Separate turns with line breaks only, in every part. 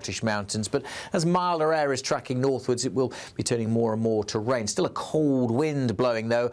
British mountains, but as milder air is tracking northwards, it will be turning more and more to rain. Still a cold wind blowing, though,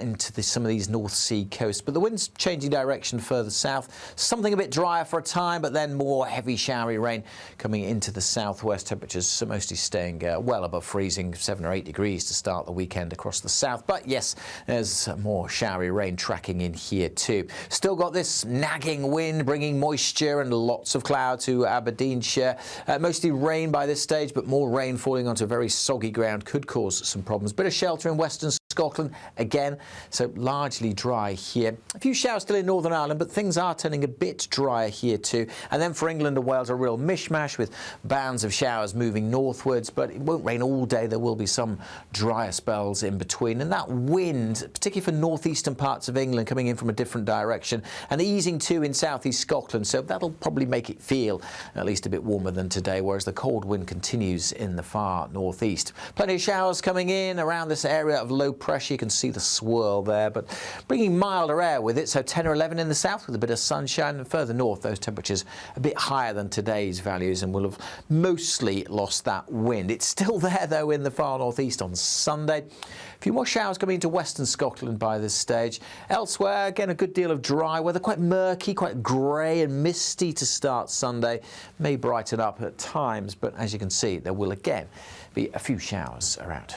into some of these North Sea coasts, but the wind's changing direction further south. Something a bit drier for a time, but then more heavy showery rain coming into the southwest. Temperatures mostly staying well above freezing, 7 or 8 degrees to start the weekend across the south. But yes, there's more showery rain tracking in here too. Still got this nagging wind bringing moisture and lots of cloud to Aberdeenshire. Mostly rain by this stage, but more rain falling onto very soggy ground could cause some problems. Bit of shelter in western Scotland again, so largely dry here. A few showers still in Northern Ireland, but things are turning a bit drier here too. And then for England and Wales, a real mishmash with bands of showers moving northwards, but it won't rain all day. There will be some drier spells in between. And that wind, particularly for northeastern parts of England, coming in from a different direction and easing too in southeast Scotland, so that'll probably make it feel at least a bit warmer than today, whereas the cold wind continues in the far northeast. Plenty of showers coming in around this area of low pressure. You can see the swirl there, but bringing milder air with it, so 10 or 11 in the south with a bit of sunshine, and further north those temperatures a bit higher than today's values and will have mostly lost that wind. It's still there though in the far northeast on Sunday. A few more showers coming into western Scotland by this stage. Elsewhere, again, a good deal of dry weather, quite murky, quite grey and misty to start Sunday. May brighten up at times, but as you can see, there will again be a few showers around.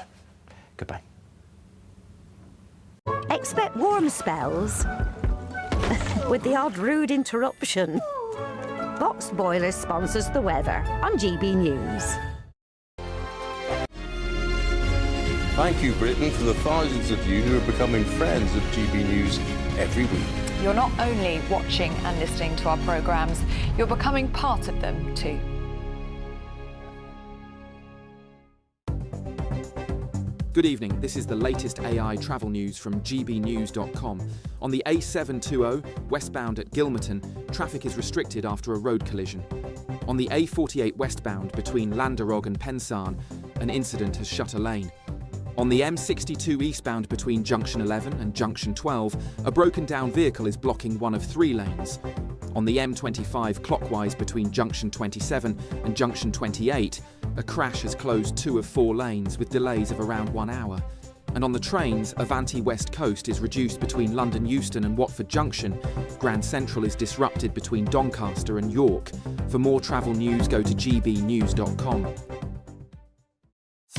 Goodbye.
Expect warm spells with the odd rude interruption. Box Boilers sponsors the weather on GB News.
Thank you, Britain, for the thousands of you who are becoming friends of GB News every week.
You're not only watching and listening to our programmes, you're becoming part of them too.
Good evening, this is the latest AI travel news from gbnews.com. On the A720 westbound at Gilmerton, traffic is restricted after a road collision. On the A48 westbound between Landerog and Pensarn, an incident has shut a lane. On the M62 eastbound between Junction 11 and Junction 12, a broken down vehicle is blocking one of 3 lanes. On the M25 clockwise between Junction 27 and Junction 28, a crash has closed 2 of 4 lanes with delays of around 1 hour. And on the trains, Avanti West Coast is reduced between London Euston and Watford Junction. Grand Central is disrupted between Doncaster and York. For more travel news, go to gbnews.com.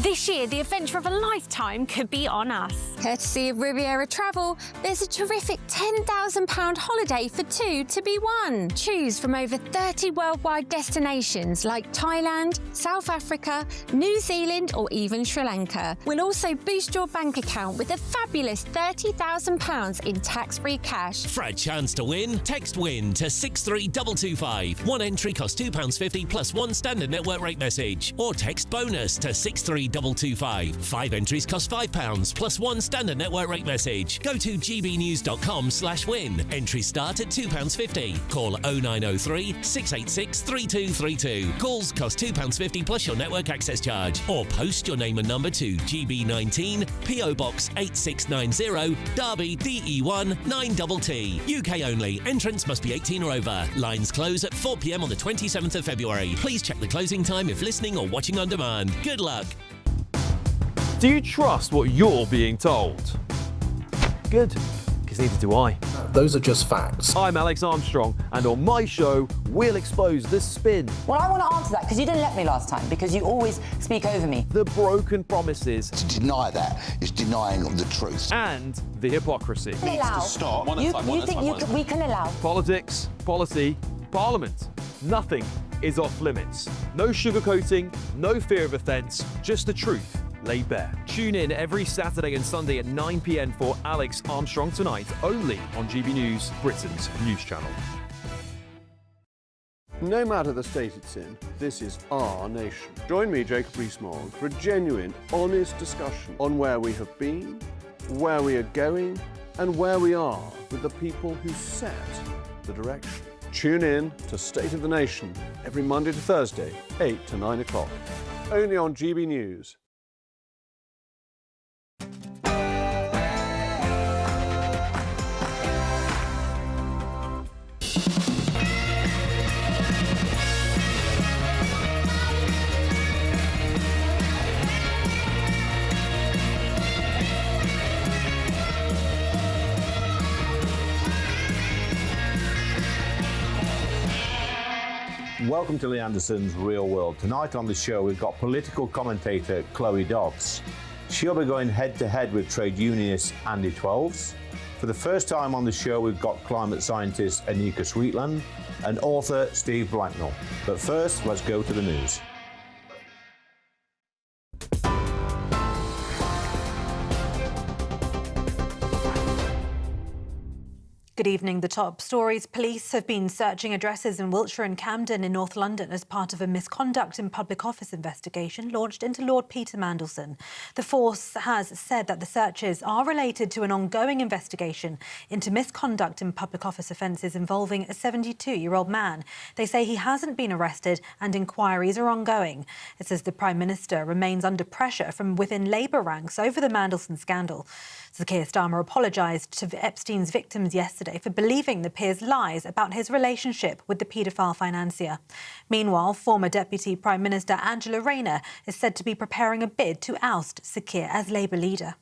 This year, the adventure of a lifetime could be on us.
Courtesy of Riviera Travel, there's a terrific £10,000 holiday for 2 to be won. Choose from over 30 worldwide destinations like Thailand, South Africa, New Zealand or even Sri Lanka. We'll also boost your bank account with a fabulous £30,000 in tax-free cash.
For a chance to win, text WIN to 63225. One entry costs £2.50 plus 1 standard network rate message. Or text BONUS to 63225. 5 entries cost £5 plus 1 standard network rate message. Go to gbnews.com/win. Entries start at £2.50. Call 0903 686 3232. Calls cost £2.50 plus your network access charge. Or post your name and number to GB19 PO Box 8690 Derby DE1 9TT. UK only. Entrance must be 18 or over. Lines close at 4 p.m. on the 27th of February. Please check the closing time if listening or watching on demand. Good luck.
Do you trust what you're being told? Good, because neither do I.
Those are just facts.
I'm Alex Armstrong, and on my show, we'll expose the spin.
Well, I want to answer that, because you didn't let me last time, because you always speak over me.
The broken promises.
To deny that is denying the truth.
And the hypocrisy.
Allow.
Stop.
You think we can allow?
Politics, policy, parliament. Nothing is off limits. No sugarcoating, no fear of offence, just the truth laid bare. Tune in every Saturday and Sunday at 9 p.m. for Alex Armstrong Tonight, only on GB News, Britain's news channel.
No matter the state it's in, this is our nation. Join me, Jacob Rees-Mogg, for a genuine, honest discussion on where we have been, where we are going, and where we are with the people who set the direction. Tune in to State of the Nation every Monday to Thursday, 8 to 9 o'clock, only on GB News.
Welcome to Lee Anderson's Real World. Tonight on the show, we've got political commentator Chloe Dobbs. She'll be going head-to-head with trade unionist Andy Twelves. For the first time on the show, we've got climate scientist Anika Sweetland and author Steve Blacknell. But first, let's go to the news.
Good evening. The top stories. Police have been searching addresses in Wiltshire and Camden in North London as part of a misconduct in public office investigation launched into Lord Peter Mandelson. The force has said that the searches are related to an ongoing investigation into misconduct in public office offences involving a 72-year-old man. They say he hasn't been arrested and inquiries are ongoing. It says the Prime Minister remains under pressure from within Labour ranks over the Mandelson scandal. Sir Keir Starmer apologised to Epstein's victims yesterday for believing the peer's lies about his relationship with the paedophile financier. Meanwhile, former Deputy Prime Minister Angela Rayner is said to be preparing a bid to oust Sir Keir as Labour leader.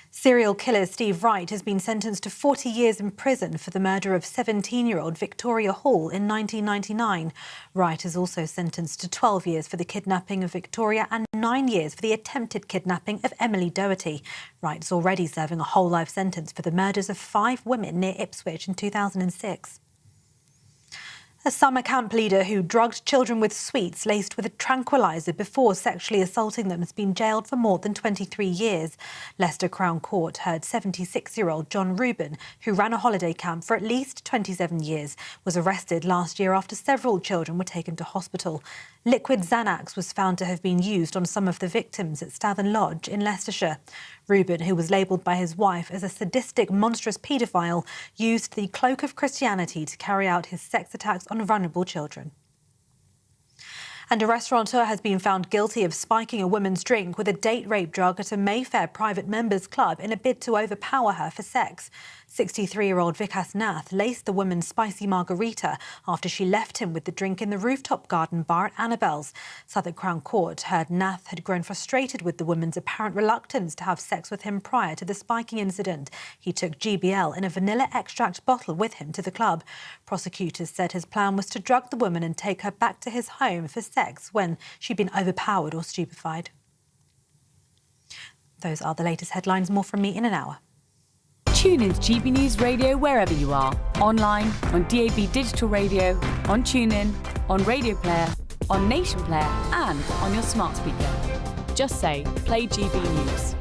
Serial killer Steve Wright has been sentenced to 40 years in prison for the murder of 17-year-old Victoria Hall in 1999. Wright is also sentenced to 12 years for the kidnapping of Victoria and 9 years for the attempted kidnapping of Emily Doherty. Wright's already serving a whole life sentence for the murders of 5 women near Ipswich in 2006. A summer camp leader who drugged children with sweets laced with a tranquiliser before sexually assaulting them has been jailed for more than 23 years. Leicester Crown Court heard 76-year-old John Rubin, who ran a holiday camp for at least 27 years, was arrested last year after several children were taken to hospital. Liquid Xanax was found to have been used on some of the victims at Stathen Lodge in Leicestershire. Rubin, who was labelled by his wife as a sadistic, monstrous paedophile, used the cloak of Christianity to carry out his sex attacks on vulnerable children. And a restaurateur has been found guilty of spiking a woman's drink with a date rape drug at a Mayfair private members club in a bid to overpower her for sex. 63-year-old Vikas Nath laced the woman's spicy margarita after she left him with the drink in the rooftop garden bar at Annabelle's. Southwark Crown Court heard Nath had grown frustrated with the woman's apparent reluctance to have sex with him prior to the spiking incident. He took GBL in a vanilla extract bottle with him to the club. Prosecutors said his plan was to drug the woman and take her back to his home for sex when she'd been overpowered or stupefied. Those are the latest headlines. More from me in an hour.
Tune in to GB News Radio wherever you are. Online, on DAB digital radio, on TuneIn, on Radio Player, on Nation Player and on your smart speaker. Just say, play GB News.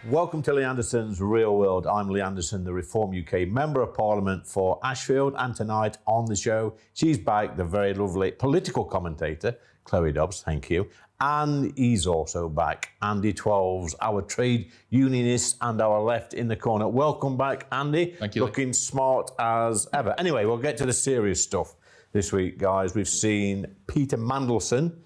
Welcome to Lee Anderson's Real World. I'm Lee Anderson, the Reform UK Member of Parliament for Ashfield, and tonight on the show, she's back, the very lovely political commentator, Chloe Dobbs, thank you. And he's also back, Andy Twelves, our trade unionist and our left in the corner. Welcome back, Andy.
Thank you.
Looking smart as ever. Anyway, we'll get to the serious stuff this week, guys. We've seen Peter Mandelson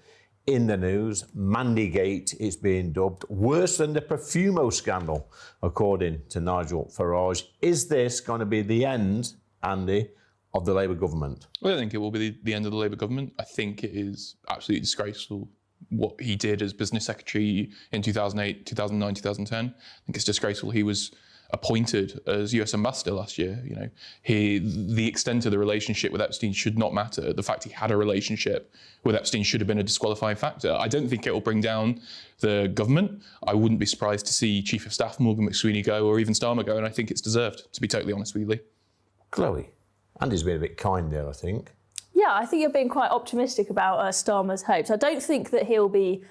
in the news. Mandygate is being dubbed, worse than the Profumo scandal, according to Nigel Farage. Is this going to be the end, Andy, of the Labour government?
Well, I think it will be the end of the Labour government. I think it is absolutely disgraceful what he did as business secretary in 2008, 2009, 2010. I think it's disgraceful he was appointed as US ambassador last year. You know, the extent of the relationship with Epstein should not matter. The fact he had a relationship with Epstein should have been a disqualifying factor. I don't think it will bring down the government. I wouldn't be surprised to see Chief of Staff Morgan McSweeney go, or even Starmer go, and I think it's deserved, to be totally honest with you, Lee.
Chloe, Andy's been a bit kind there, I think.
Yeah, I think you're being quite optimistic about Starmer's hopes. I don't think that he'll be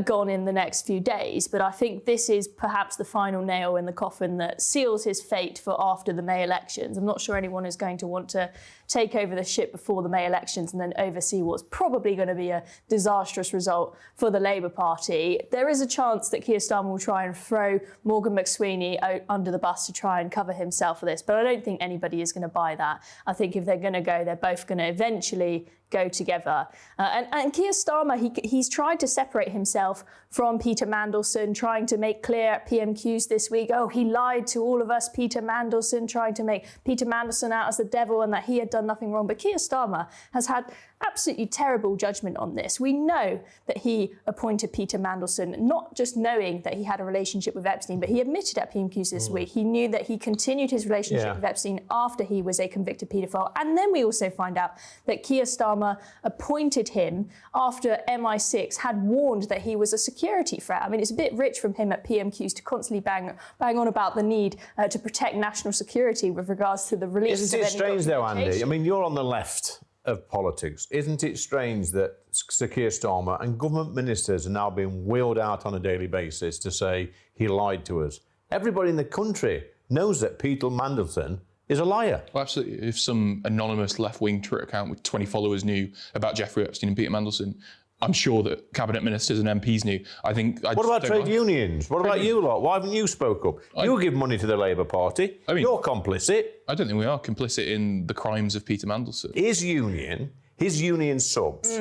gone in the next few days, but I think this is perhaps the final nail in the coffin that seals his fate for after the May elections. I'm not sure anyone is going to want to take over the ship before the May elections and then oversee what's probably going to be a disastrous result for the Labour Party. There is a chance that Keir Starmer will try and throw Morgan McSweeney under the bus to try and cover himself for this, but I don't think anybody is going to buy that. I think if they're going to go, they're both going to eventually go together. And Keir Starmer, he's tried to separate himself from Peter Mandelson, trying to make clear at PMQs this week, oh, he lied to all of us, Peter Mandelson, trying to make Peter Mandelson out as the devil and that he had done nothing wrong. But Keir Starmer has had absolutely terrible judgment on this. We know that he appointed Peter Mandelson, not just knowing that he had a relationship with Epstein, but he admitted at PMQs this week. He knew that he continued his relationship with Epstein after he was a convicted paedophile. And then we also find out that Keir Starmer appointed him after MI6 had warned that he was a security threat. I mean, it's a bit rich from him at PMQs to constantly bang on about the need to protect national security with regards to the release of any
Isn't it strange though, Andy?
documentation.
I mean, you're on the left of politics. Isn't it strange that Sir Keir Starmer and government ministers are now being wheeled out on a daily basis to say he lied to us? Everybody in the country knows that Peter Mandelson is a liar.
Well, absolutely. If some anonymous left-wing Twitter account with 20 followers knew about Jeffrey Epstein and Peter Mandelson, I'm sure that cabinet ministers and MPs knew. What
about trade unions? What about you lot? Why haven't you spoke up? You give money to the Labour Party. I mean, you're complicit.
I don't think we are complicit in the crimes of Peter Mandelson.
His union subs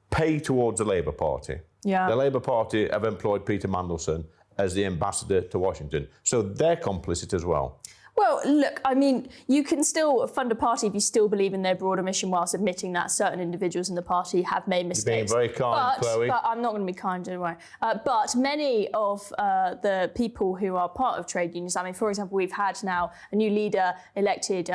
pay towards the Labour Party.
Yeah.
The Labour Party have employed Peter Mandelson as the ambassador to Washington. So they're complicit as well.
Well, look, I mean, you can still fund a party if you still believe in their broader mission whilst admitting that certain individuals in the party have made mistakes.
You're being very kind, Chloe.
But I'm not going to be kind, don't worry. But many of the people who are part of trade unions, I mean, for example, we've had now a new leader elected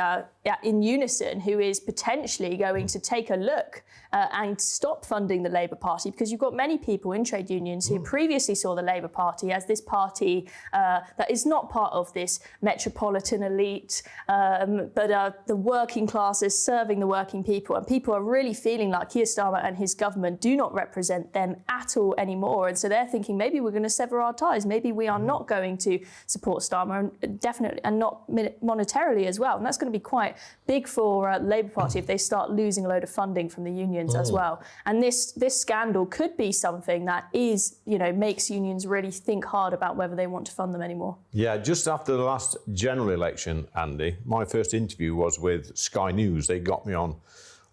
in Unison who is potentially going to take a look and stop funding the Labour Party, because you've got many people in trade unions who previously saw the Labour Party as this party that is not part of this metropolitan elite, but the working classes serving the working people. And people are really feeling like Keir Starmer and his government do not represent them at all anymore. And so they're thinking, maybe we're going to sever our ties. Maybe we are not going to support Starmer, and definitely, and not monetarily as well. And that's going to be quite big for the Labour Party if they start losing a load of funding from the unions as well. And this scandal could be something that is, makes unions really think hard about whether they want to fund them anymore.
Yeah, just after the last general election, Andy, my first interview was with Sky News. They got me on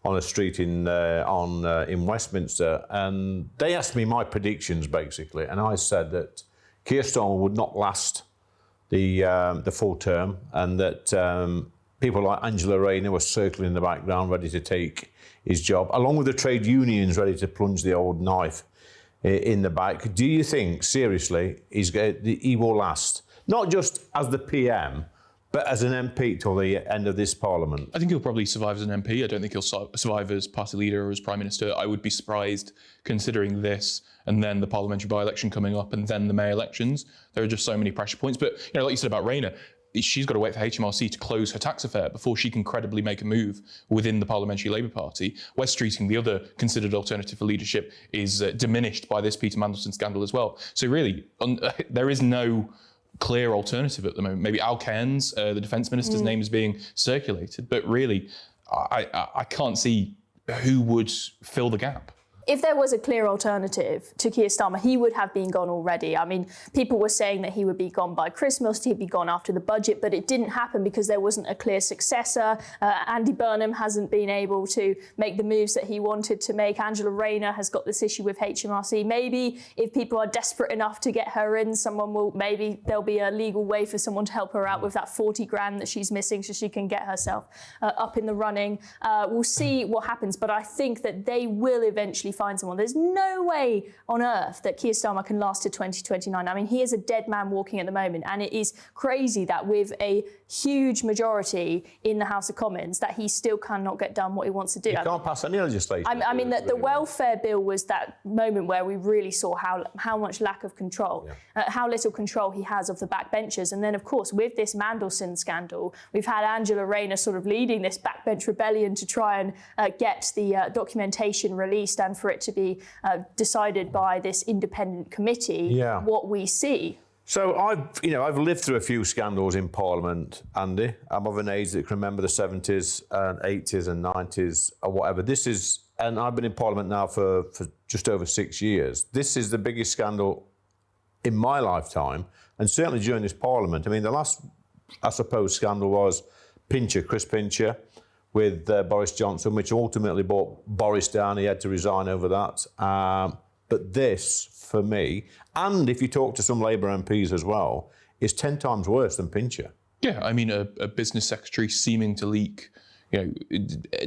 a street in Westminster, and they asked me my predictions basically, and I said that Keir Starmer would not last the full term, and that people like Angela Rayner were circling in the background, ready to take his job, along with the trade unions ready to plunge the old knife in the back. Do you think, seriously, he will last, not just as the PM, but as an MP till the end of this Parliament?
I think he'll probably survive as an MP. I don't think he'll survive as party leader or as Prime Minister. I would be surprised, considering this and then the parliamentary by-election coming up and then the May elections. There are just so many pressure points. But, like you said about Rayner, she's got to wait for HMRC to close her tax affair before she can credibly make a move within the Parliamentary Labour Party. Wes Streeting, the other considered alternative for leadership, is diminished by this Peter Mandelson scandal as well. So really, there is no clear alternative at the moment. Maybe Al Cairns, the Defence Minister's name is being circulated, but really, I can't see who would fill the gap.
If there was a clear alternative to Keir Starmer, he would have been gone already. I mean, people were saying that he would be gone by Christmas, he'd be gone after the budget, but it didn't happen because there wasn't a clear successor. Andy Burnham hasn't been able to make the moves that he wanted to make. Angela Rayner has got this issue with HMRC. Maybe if people are desperate enough to get her in, maybe there'll be a legal way for someone to help her out with that 40 grand that she's missing so she can get herself up in the running. We'll see what happens, but I think that they will eventually find someone. There's no way on earth that Keir Starmer can last to 2029. I mean, he is a dead man walking at the moment, and it is crazy that with a huge majority in the House of Commons that he still cannot get done what he wants to do.
He can't pass any legislation.
I mean, the welfare bill was that moment where we really saw how much lack of control, how little control he has of the backbenchers. And then, of course, with this Mandelson scandal, we've had Angela Rayner sort of leading this backbench rebellion to try and get the documentation released and for it to be decided by this independent committee what we see.
So I've lived through a few scandals in Parliament, Andy. I'm of an age that can remember the 70s and 80s and 90s or whatever. And I've been in Parliament now for just over 6 years. This is the biggest scandal in my lifetime, and certainly during this Parliament. I mean, the last, I suppose, scandal was Chris Pincher, with Boris Johnson, which ultimately brought Boris down. He had to resign over that. But this, for me, and if you talk to some Labour MPs as well, is 10 times worse than Pincher.
Yeah, I mean, a business secretary seeming to leak,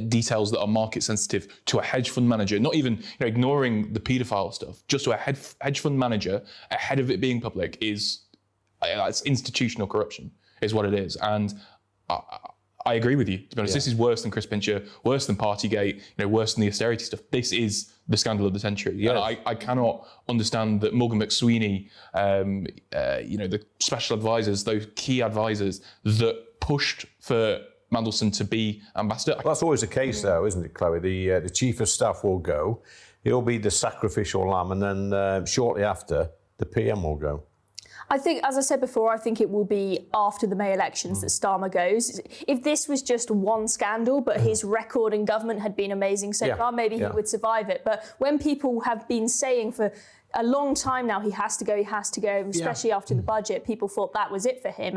details that are market sensitive to a hedge fund manager, not even ignoring the paedophile stuff, just to a hedge fund manager ahead of it being public it's institutional corruption, is what it is. And I agree with you, to be honest. This is worse than Chris Pincher, worse than Partygate, worse than the austerity stuff. This is the scandal of the century. Yeah. And I cannot understand that Morgan McSweeney, the special advisors, those key advisors that pushed for Mandelson to be ambassador.
Well, that's always the case, though, isn't it, Chloe? The chief of staff will go. He'll be the sacrificial lamb, and then shortly after, the PM will go.
I think, as I said before, I think it will be after the May elections that Starmer goes. If this was just one scandal, but his record in government had been amazing so far, maybe he would survive it. But when people have been saying for a long time now, he has to go, especially after the budget, people thought that was it for him.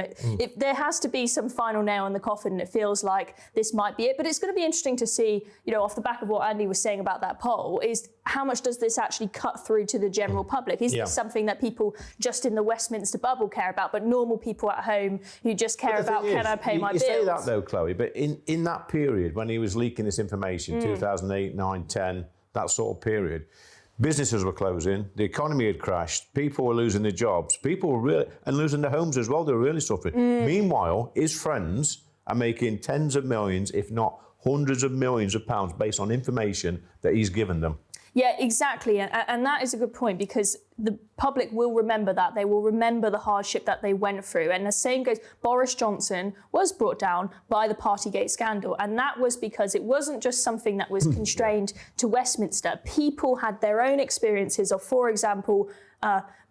There has to be some final nail in the coffin, and it feels like this might be it. But it's going to be interesting to see, off the back of what Andy was saying about that poll, is how much does this actually cut through to the general public? Is this something that people just in the Westminster bubble care about, but normal people at home who just care about, can I pay my bills?
You say that though, Chloe, but in that period when he was leaking this information, 2008, 9, 10, that sort of period, businesses were closing, the economy had crashed, people were losing their jobs, people were really, and losing their homes as well, they were really suffering. Meanwhile, his friends are making tens of millions, if not hundreds of millions of pounds based on information that he's given them.
Yeah, exactly. And that is a good point, because the public will remember that. They will remember the hardship that they went through. And the same goes, Boris Johnson was brought down by the Partygate scandal. And that was because it wasn't just something that was constrained to Westminster. People had their own experiences of, for example,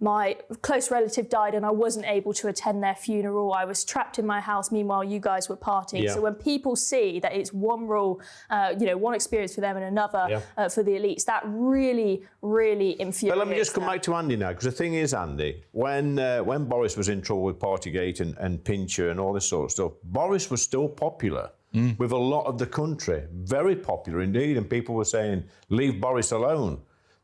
my close relative died and I wasn't able to attend their funeral. I was trapped in my house. Meanwhile, you guys were partying. So when people see that it's one rule, one experience for them and another for the elites, that really, really infuriates.
But let me just come back to Andy now, because the thing is, Andy, when Boris was in trouble with Partygate and Pincher and all this sort of stuff, Boris was still popular with a lot of the country, very popular indeed, and people were saying, leave Boris alone.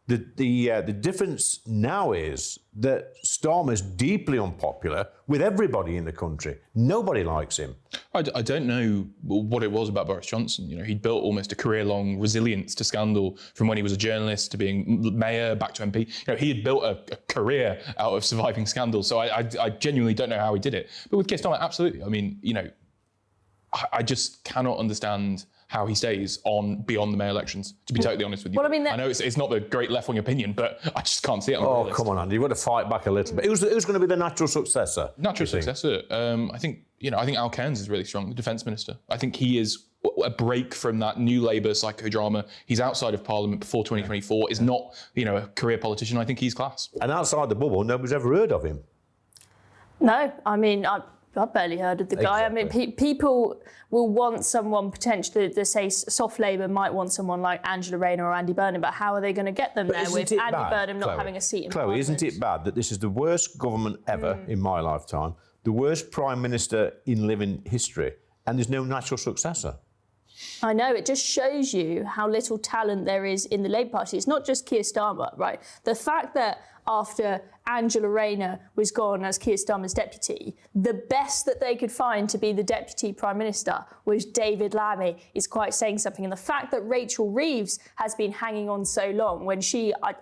The difference now is that Starmer's deeply unpopular with everybody in the country. Nobody likes him.
I don't know what it was about Boris Johnson. He'd built almost a career-long resilience to scandal from when he was a journalist to being mayor, back to MP. He had built a career out of surviving scandal. So I genuinely don't know how he did it. But with Keir Starmer, absolutely. I mean, I just cannot understand how he stays on beyond the May elections, to be totally honest with you. Well, I know it's not the great left-wing opinion, but I just can't see it on the list.
Come on, Andy, you've got to fight back a little bit. Who's going to be the natural successor?
Natural successor? I think Al Cairns is really strong, the defence minister. I think he is a break from that new Labour psychodrama. He's outside of Parliament before 2024, is not, a career politician. I think he's class.
And outside the bubble, nobody's ever heard of him.
No, I mean, I've barely heard of the guy. Exactly. I mean, people will want someone potentially, say, soft Labour might want someone like Angela Rayner or Andy Burnham, but how are they going to get them there with Andy Burnham not having a seat in Parliament?
Chloe, isn't it bad that this is the worst government ever in my lifetime, the worst Prime Minister in living history, and there's no natural successor?
I know, it just shows you how little talent there is in the Labour Party. It's not just Keir Starmer, right? The fact that after Angela Rayner was gone as Keir Starmer's deputy, the best that they could find to be the deputy prime minister was David Lammy is quite saying something. And the fact that Rachel Reeves has been hanging on so long when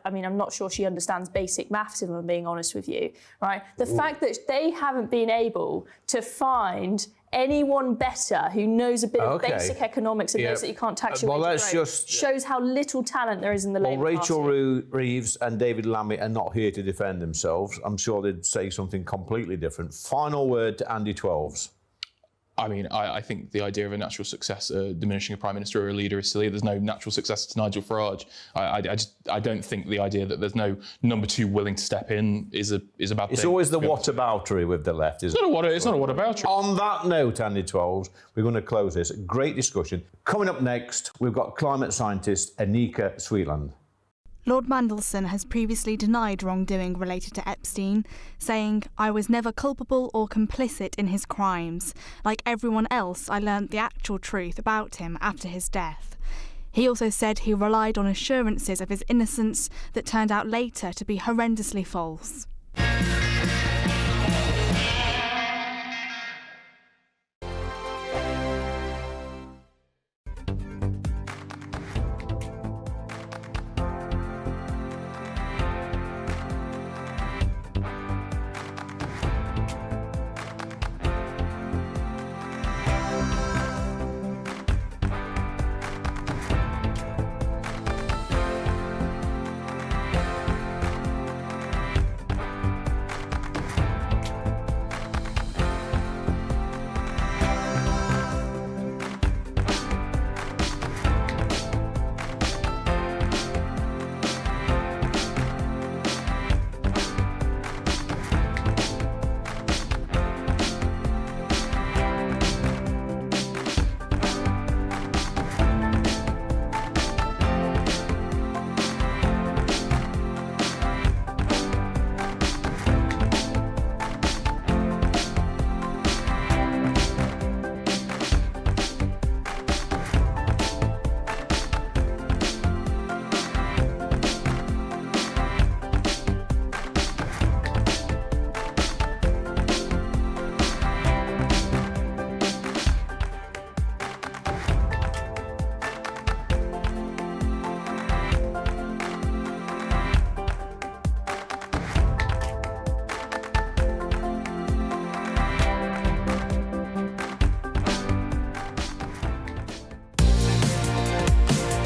I'm not sure she understands basic maths, if I'm being honest with you, right? The fact that they haven't been able to find anyone better who knows a bit of basic economics and knows that you can't tax your way to growth shows how little talent there is in the Labour Party.
Rachel Reeves and David Lammy are not here to defend themselves. I'm sure they'd say something completely different. Final word to Andy Twelves.
I mean, I think the idea of a natural successor diminishing a prime minister or a leader is silly. There's no natural successor to Nigel Farage. I don't think the idea that there's no number two willing to step in is a bad thing.
It's always the whataboutery with the left, isn't it?
It's not a whataboutery.
On that note, Andy Twelves, we're going to close this. Great discussion. Coming up next, we've got climate scientist Anika Sweetland.
Lord Mandelson has previously denied wrongdoing related to Epstein, saying, "I was never culpable or complicit in his crimes. Like everyone else, I learnt the actual truth about him after his death." He also said he relied on assurances of his innocence that turned out later to be horrendously false.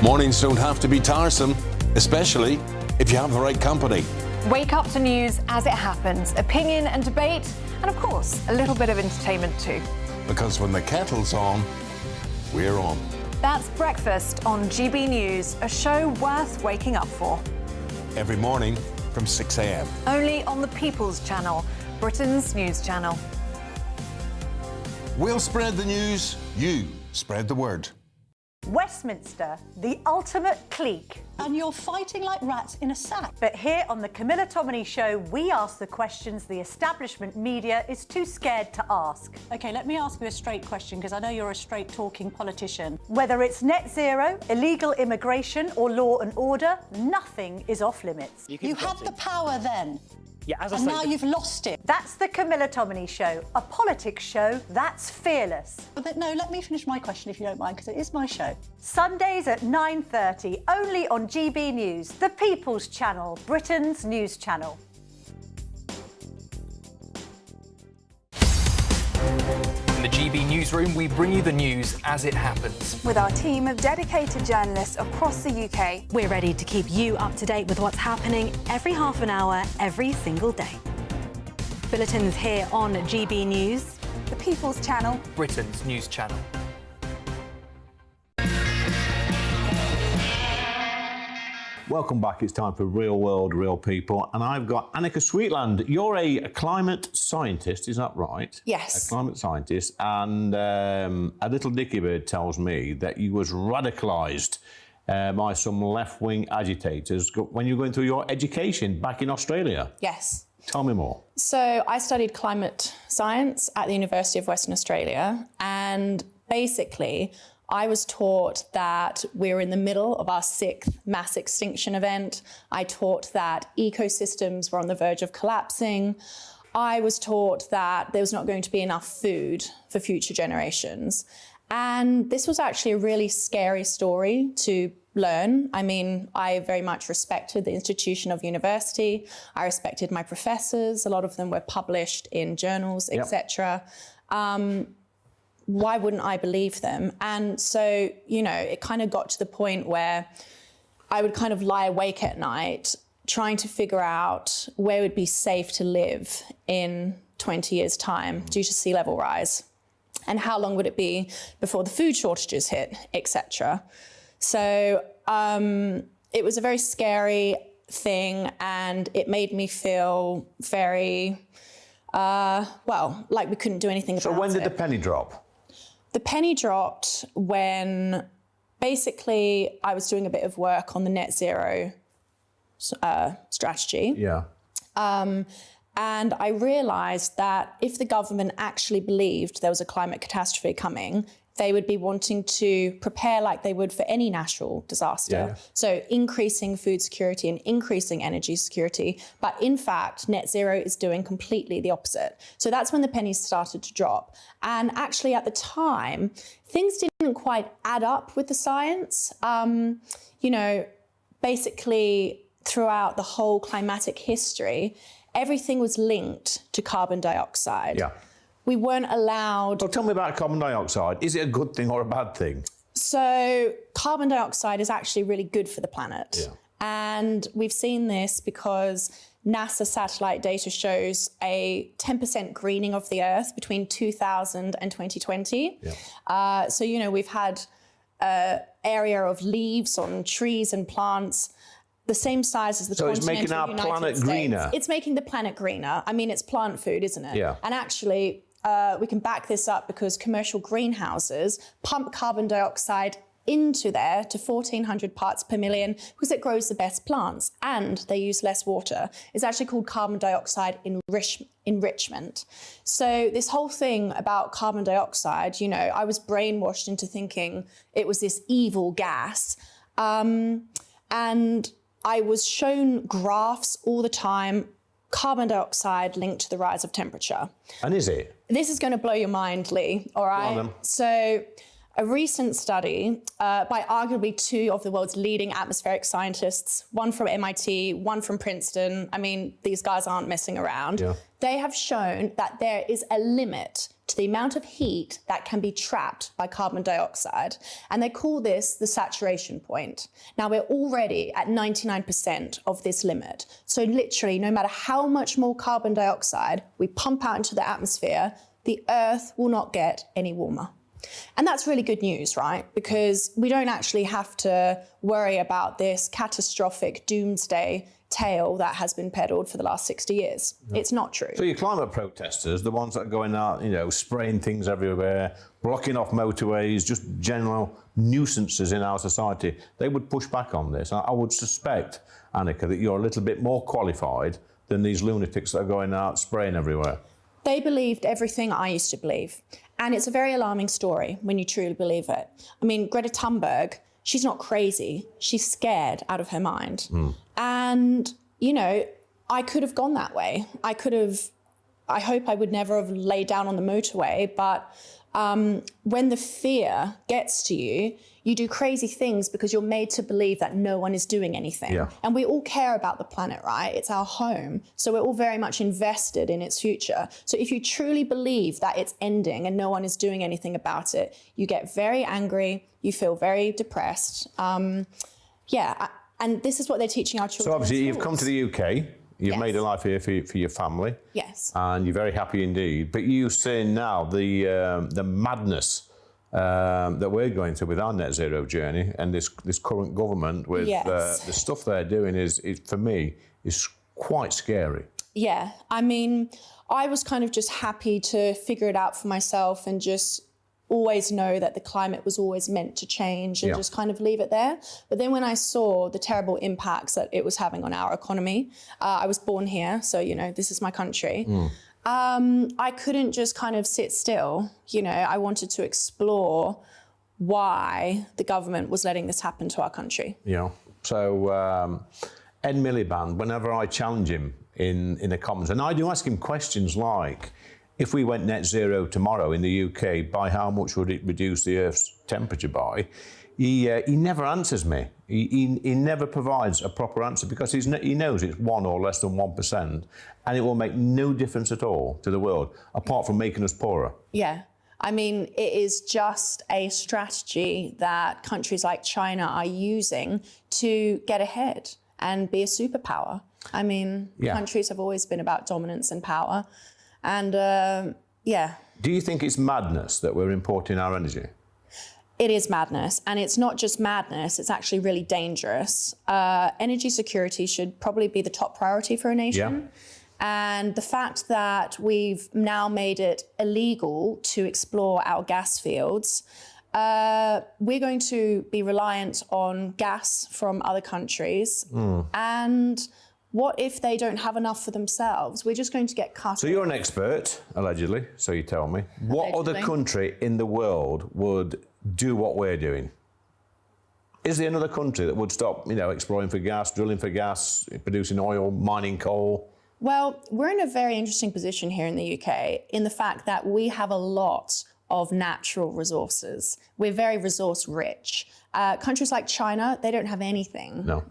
Mornings don't have to be tiresome, especially if you have the right company.
Wake up to news as it happens, opinion and debate, and of course, a little bit of entertainment too.
Because when the kettle's on, we're on.
That's Breakfast on GB News, a show worth waking up for.
Every morning from 6 a.m.
Only on the People's Channel, Britain's news channel.
We'll spread the news, you spread the word.
Westminster, the ultimate clique.
And you're fighting like rats in a sack.
But here on the Camilla Tominey Show, we ask the questions the establishment media is too scared to ask.
OK, let me ask you a straight question, because I know you're a straight-talking politician.
Whether it's net zero, illegal immigration or law and order, nothing is off limits.
You had the power then.
Yeah, as I
and
say,
now you've lost it.
That's the Camilla Tominey Show, a politics show that's fearless.
But no, let me finish my question if you don't mind, because it is my show.
Sundays at 9:30, only on GB News, the People's Channel, Britain's news channel.
In the GB Newsroom, we bring you the news as it happens.
With our team of dedicated journalists across the UK,
we're ready to keep you up to date with what's happening every half an hour, every single day. Bulletins here on GB News,
the People's Channel,
Britain's news channel.
Welcome back. It's time for Real World, Real People. And I've got Annika Sweetland. You're a climate scientist, is that right?
Yes.
A climate scientist. And a little dicky bird tells me that you was radicalised by some left-wing agitators when you were going through your education back in Australia.
Yes.
Tell me more.
So I studied climate science at the University of Western Australia. And basically, I was taught that we're in the middle of our 6th mass extinction event. I taught that ecosystems were on the verge of collapsing. I was taught that there was not going to be enough food for future generations. And this was actually a really scary story to learn. I mean, I very much respected the institution of university. I respected my professors. A lot of them were published in journals, etc. Why wouldn't I believe them? And so, you know, it kind of got to the point where I would kind of lie awake at night trying to figure out where it would be safe to live in 20 years' time due to sea level rise, and how long would it be before the food shortages hit, etc. So it was a very scary thing, and it made me feel very, well, like we couldn't do anything about it.
So when did the penny drop?
The penny dropped when basically I was doing a bit of work on the net zero strategy.
Yeah.
And I realised that if the government actually believed there was a climate catastrophe coming, they would be wanting to prepare like they would for any natural disaster.
Yeah.
So increasing food security and increasing energy security. But in fact, net zero is doing completely the opposite. So that's when the pennies started to drop. And actually at the time, things didn't quite add up with the science. You know, basically throughout the whole climatic history, everything was linked to carbon dioxide.
Yeah.
We weren't allowed...
So tell me about carbon dioxide. Is it a good thing or a bad thing?
So carbon dioxide is actually really good for the planet.
Yeah.
And we've seen this because NASA satellite data shows a 10% greening of the Earth between 2000 and 2020.
Yeah.
So, you know, we've had an area of leaves on trees and plants the same size as the continental United States. So it's making our planet greener? It's making the planet greener. I mean, it's plant food, isn't it?
Yeah.
And actually, we can back this up because commercial greenhouses pump carbon dioxide into there to 1,400 parts per million because it grows the best plants and they use less water. It's actually called carbon dioxide enrichment. So this whole thing about carbon dioxide, you know, I was brainwashed into thinking it was this evil gas. And I was shown graphs all the time, carbon dioxide linked to the rise of temperature.
And is it?
This is going to blow your mind, Lee, all right?
Go on then.
So a recent study by arguably two of the world's leading atmospheric scientists, one from MIT, one from Princeton. I mean, these guys aren't messing around.
Yeah.
They have shown that there is a limit to the amount of heat that can be trapped by carbon dioxide. And they call this the saturation point. Now, we're already at 99% of this limit. So literally, no matter how much more carbon dioxide we pump out into the atmosphere, the Earth will not get any warmer. And that's really good news, right? Because we don't actually have to worry about this catastrophic doomsday tale that has been peddled for the last 60 years. No. It's not true.
So your climate protesters, the ones that are going out, you know, spraying things everywhere, blocking off motorways, just general nuisances in our society, they would push back on this. I would suspect, Annika, that you're a little bit more qualified than these lunatics that are going out spraying everywhere.
They believed everything I used to believe. And it's a very alarming story when you truly believe it. I mean, Greta Thunberg, she's not crazy. She's scared out of her mind.
Mm.
And, you know, I could have gone that way. I hope I would never have laid down on the motorway. But when the fear gets to you, you do crazy things because you're made to believe that no one is doing anything.
Yeah.
And we all care about the planet, right? It's our home. So we're all very much invested in its future. So if you truly believe that it's ending and no one is doing anything about it, you get very angry, you feel very depressed. And this is what they're teaching our children.
So obviously you've come to the UK, you've made a life here for your family.
Yes.
And you're very happy indeed. But you say now the madness that we're going through with our net zero journey and this current government with the stuff they're doing is for me is quite scary.
Yeah, I mean, I was kind of just happy to figure it out for myself and just always know that the climate was always meant to change and just kind of leave it there. But then when I saw the terrible impacts that it was having on our economy, I was born here, so, you know, this is my country. I couldn't just kind of sit still. You know, I wanted to explore why the government was letting this happen to our country.
Yeah. So Ed Miliband, whenever I challenge him in the Commons, and I do ask him questions like, if we went net zero tomorrow in the UK, by how much would it reduce the Earth's temperature by? He never answers me. He never provides a proper answer because he knows it's 1 or less than 1%, and it will make no difference at all to the world, apart from making us poorer.
Yeah. I mean, it is just a strategy that countries like China are using to get ahead and be a superpower. I mean, countries have always been about dominance and power. And
Do you think it's madness that we're importing our energy?
It is madness. And it's not just madness, it's actually really dangerous. Energy security should probably be the top priority for a nation.
Yeah.
And the fact that we've now made it illegal to explore our gas fields We're going to be reliant on gas from other countries. And what if they don't have enough for themselves? We're just going to get cut.
So you're an expert, allegedly, so you tell me. What other country in the world would do what we're doing? Is there another country that would stop, exploring for gas, drilling for gas, producing oil, mining coal?
Well, we're in a very interesting position here in the UK in the fact that we have a lot of natural resources. We're very resource rich. Countries like China, they don't have anything.
No.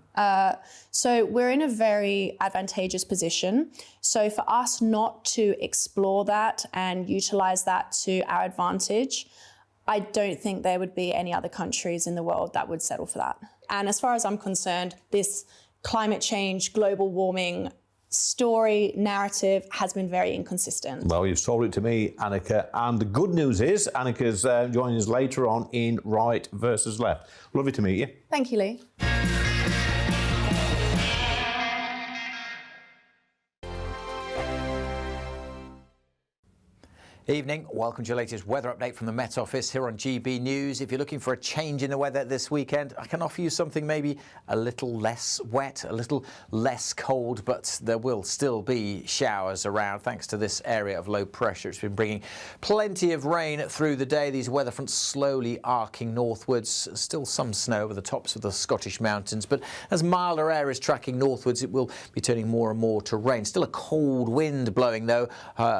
So we're in a very advantageous position. So for us not to explore that and utilize that to our advantage, I don't think there would be any other countries in the world that would settle for that. And as far as I'm concerned, this climate change, global warming story, narrative has been very inconsistent.
Well, you've told it to me, Annika. And the good news is Annika's joining us later on in Right versus Left. Lovely to meet you.
Thank you, Lee.
Evening, welcome to your latest weather update from the Met Office here on GB News. If you're looking for a change in the weather this weekend, I can offer you something maybe a little less wet, a little less cold, but there will still be showers around thanks to this area of low pressure. It's been bringing plenty of rain through the day. These weather fronts slowly arcing northwards. Still some snow over the tops of the Scottish mountains, but as milder air is tracking northwards, it will be turning more and more to rain. Still a cold wind blowing, though,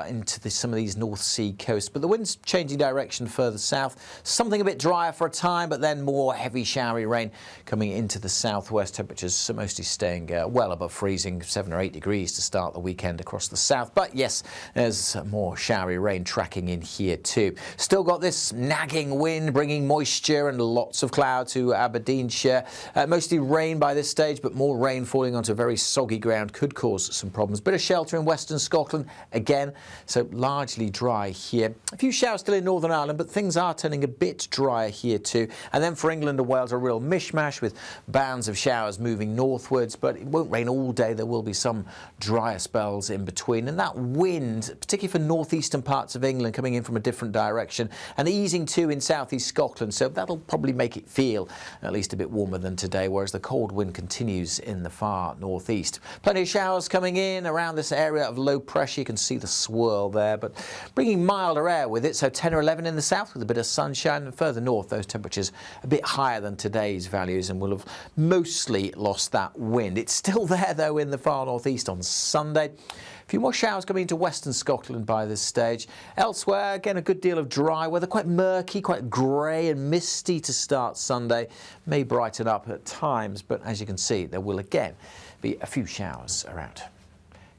into some of these North Sea coasts, but the wind's changing direction further south. Something a bit drier for a time, but then more heavy showery rain coming into the southwest. Temperatures mostly staying well above freezing, 7 or 8 degrees to start the weekend across the south. But yes, there's more showery rain tracking in here too. Still got this nagging wind bringing moisture and lots of cloud to Aberdeenshire. Mostly rain by this stage, but more rain falling onto very soggy ground could cause some problems. Bit of shelter in western Scotland again, so largely dry here. A few showers still in Northern Ireland, but things are turning a bit drier here too. And then for England and Wales, a real mishmash with bands of showers moving northwards, but it won't rain all day. There will be some drier spells in between. And that wind, particularly for northeastern parts of England, coming in from a different direction and easing too in southeast Scotland. So that'll probably make it feel at least a bit warmer than today, whereas the cold wind continues in the far northeast. Plenty of showers coming in around this area of low pressure. You can see the swirl there, but bringing milder air with it, so 10 or 11 in the south with a bit of sunshine, and further north those temperatures a bit higher than today's values and will have mostly lost that wind. It's still there though in the far northeast on Sunday. A few more showers coming into western Scotland by this stage. Elsewhere, again, a good deal of dry weather, quite murky, quite grey and misty to start Sunday. May brighten up at times, but as you can see, there will again be a few showers around.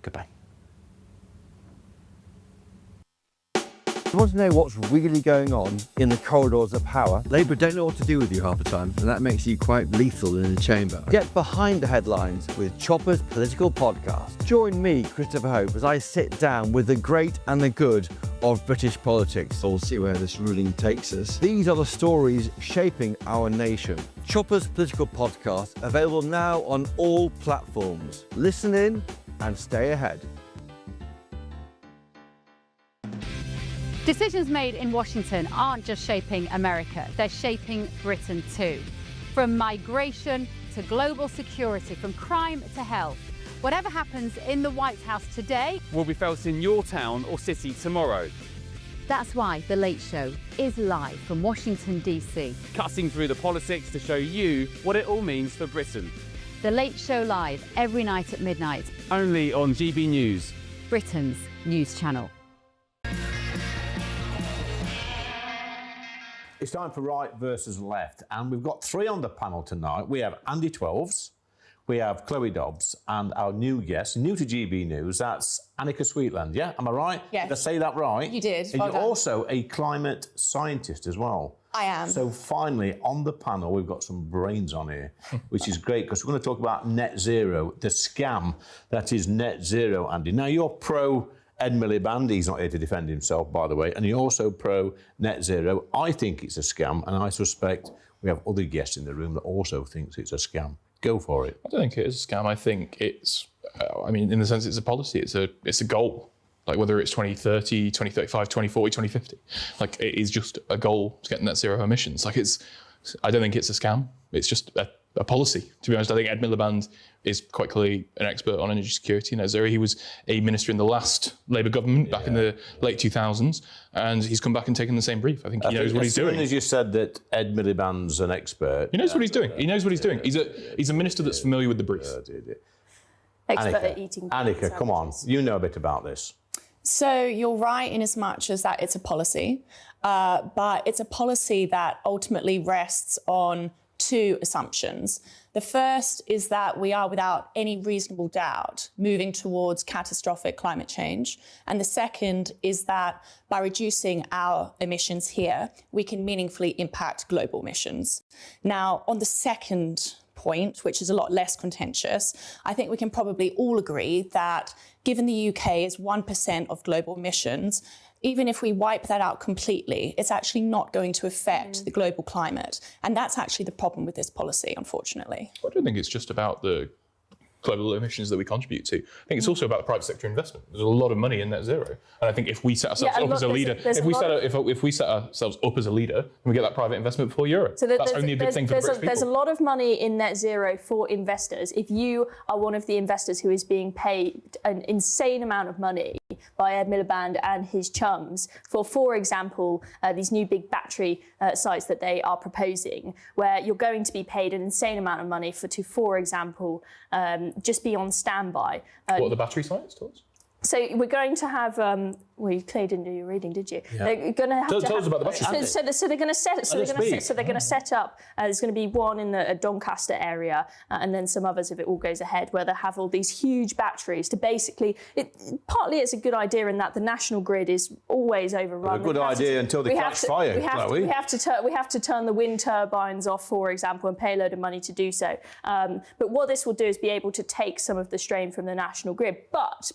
Goodbye.
You want to know what's really going on in the corridors of power? Labour don't know what to do with you half the time, and that makes you quite lethal in the chamber. Get behind the headlines with Chopper's Political Podcast. Join me, Christopher Hope, as I sit down with the great and the good of British politics. We'll see where this ruling takes us. These are the stories shaping our nation. Chopper's Political Podcast, available now on all platforms. Listen in and stay ahead.
Decisions made in Washington aren't just shaping America, they're shaping Britain too. From migration to global security, from crime to health. Whatever happens in the White House today
will be felt in your town or city tomorrow.
That's why The Late Show is live from Washington, D.C.
Cutting through the politics to show you what it all means for Britain.
The Late Show live every night at midnight.
Only on GB News,
Britain's news channel.
It's time for Right versus Left, and we've got three on the panel tonight. We have Andy Twelves, we have Chloe Dobbs, and our new guest, new to GB News, that's Annika Sweetland. Yeah, am I right?
Yes.
Did I say that right?
You did.
And
Well
you're
done.
also a climate scientist as well.
I am.
So finally, on the panel, we've got some brains on here, which is great because we're going to talk about net zero, the scam that is net zero, Andy. Now, you're pro Ed Miliband. He's not here to defend himself, by the way, and you're also pro net zero. I think it's a scam, and I suspect we have other guests in the room that also thinks it's a scam. Go for it.
I don't think it is a scam. I think it's, in the sense it's a policy. It's a goal. Like whether it's 2030, 2035, 2040, 2050. Like it is just a goal to get net zero emissions. Like I don't think it's a scam. It's just a policy. To be honest, I think Ed Miliband is quite clearly an expert on energy security and net zero. He was a minister in the last Labour government back in the late 2000s, and he's come back and taken the same brief. I think he knows what he's doing.
As soon as you said that Ed Miliband's an expert,
he knows what he's doing. He knows what he's doing. He's a minister that's familiar with the brief.
Expert at eating.
Annika, come on, you know a bit about this.
So you're right in as much as that it's a policy, but it's a policy that ultimately rests on two assumptions. The first is that we are, without any reasonable doubt, moving towards catastrophic climate change. And the second is that by reducing our emissions here, we can meaningfully impact global emissions. Now, on the second point, which is a lot less contentious, I think we can probably all agree that given the UK is 1% of global emissions, even if we wipe that out completely, it's actually not going to affect the global climate. And that's actually the problem with this policy, unfortunately.
I don't think it's just about the global emissions that we contribute to. I think it's also about the private sector investment. There's a lot of money in net zero. And I think if we set ourselves up as a leader, if we set ourselves up as a leader and we get that private investment before Europe, that's only a good thing for the British people.
There's a lot of money in net zero for investors. If you are one of the investors who is being paid an insane amount of money by Ed Miliband and his chums for example, these new big battery sites that they are proposing, where you're going to be paid an insane amount of money for example, just be on standby.
What are the battery sites, Toz?
So we're going to have. Well, you clearly didn't do your reading, did you?
Yeah.
They're going to have
Tell us about the battery.
So they're going to set. So they're going to set up. There's going to be one in the Doncaster area, and then some others if it all goes ahead, where they have all these huge batteries to basically. Partly it's a good idea in that the national grid is always overrun.
A good idea until they catch fire.
We have to turn the wind turbines off, for example, and pay a load of money to do so. But what this will do is be able to take some of the strain from the national grid. But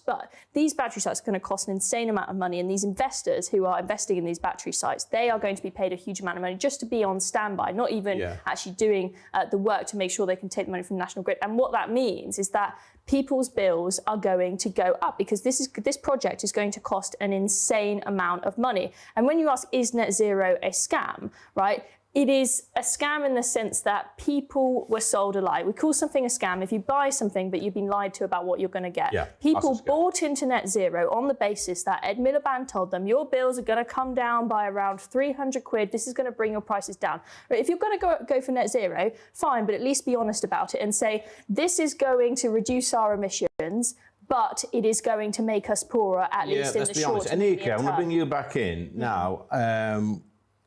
these battery sites are going to cost an insane amount of money, and these investors who are investing in these battery sites, they are going to be paid a huge amount of money just to be on standby, not even actually doing the work to make sure they can take the money from the national grid. And what that means is that people's bills are going to go up because this project is going to cost an insane amount of money. And when you ask, is net zero a scam, right? It is a scam in the sense that people were sold a lie. We call something a scam if you buy something but you've been lied to about what you're going to get.
Yeah,
people bought into net zero on the basis that Ed Miliband told them your bills are going to come down by around 300 quid. This is going to bring your prices down. If you're going to go for net zero, fine, but at least be honest about it and say this is going to reduce our emissions, but it is going to make us poorer, at least in the short term.
Annika, I'm going to bring you back in now.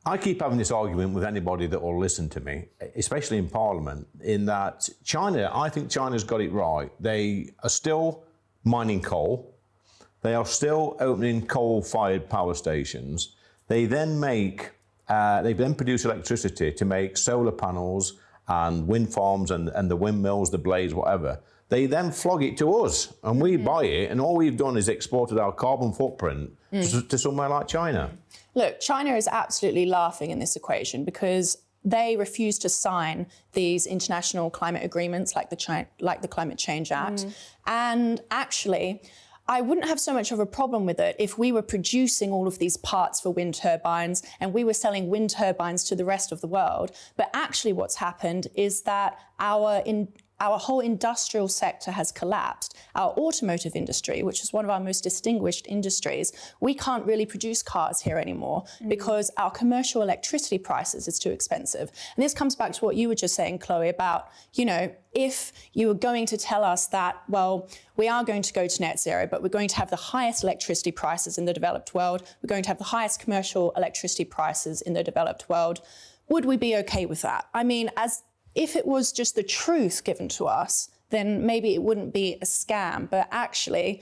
I keep having this argument with anybody that will listen to me, especially in Parliament, in that I think China's got it right. They are still mining coal. They are still opening coal-fired power stations. They then produce electricity to make solar panels and wind farms and the windmills, the blades, whatever. They then flog it to us and we buy it, and all we've done is exported our carbon footprint to somewhere like China.
Look, China is absolutely laughing in this equation because they refuse to sign these international climate agreements like the Climate Change Act. And actually, I wouldn't have so much of a problem with it if we were producing all of these parts for wind turbines and we were selling wind turbines to the rest of the world. But actually what's happened is that our whole industrial sector has collapsed. Our automotive industry, which is one of our most distinguished industries, we can't really produce cars here anymore because our commercial electricity prices is too expensive. And this comes back to what you were just saying, Chloe, about, if you were going to tell us that, well, we are going to go to net zero, but we're going to have the highest electricity prices in the developed world. We're going to have the highest commercial electricity prices in the developed world. Would we be okay with that? I mean, if it was just the truth given to us, then maybe it wouldn't be a scam. But actually,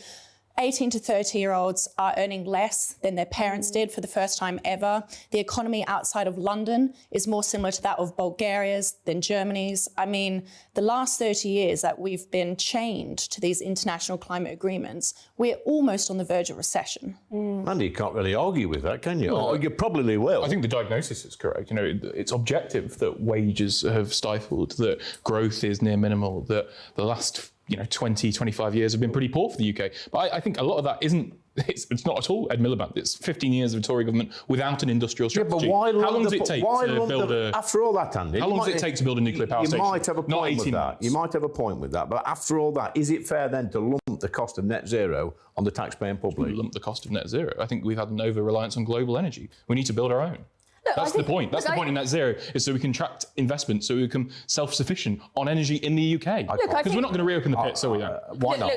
18 to 30-year-olds are earning less than their parents did for the first time ever. The economy outside of London is more similar to that of Bulgaria's than Germany's. I mean, the last 30 years that we've been chained to these international climate agreements, we're almost on the verge of recession.
Andy, you can't really argue with that, can you? Well, you probably will.
I think the diagnosis is correct. It's objective that wages have stifled, that growth is near minimal, that the last 20, 25 years have been pretty poor for the UK. But I think a lot of that isn't It's not at all Ed Miliband. It's 15 years of a Tory government without an industrial
Yeah,
strategy.
but why
How long does it take to build
after all that, Andy?
How long does it take to build a nuclear power station?
You might have a
Not
point with
18
that.
months.
You might have a point with that. But after all that, is it fair then to lump the cost of net zero on the taxpaying public?
Lump the cost of net zero. I think we've had an over-reliance on global energy. We need to build our own. That's the point. That's the point in net zero, is so we can attract investment, so we become self-sufficient on energy in the UK. Because we're not going to reopen the pits, are we?
Why not?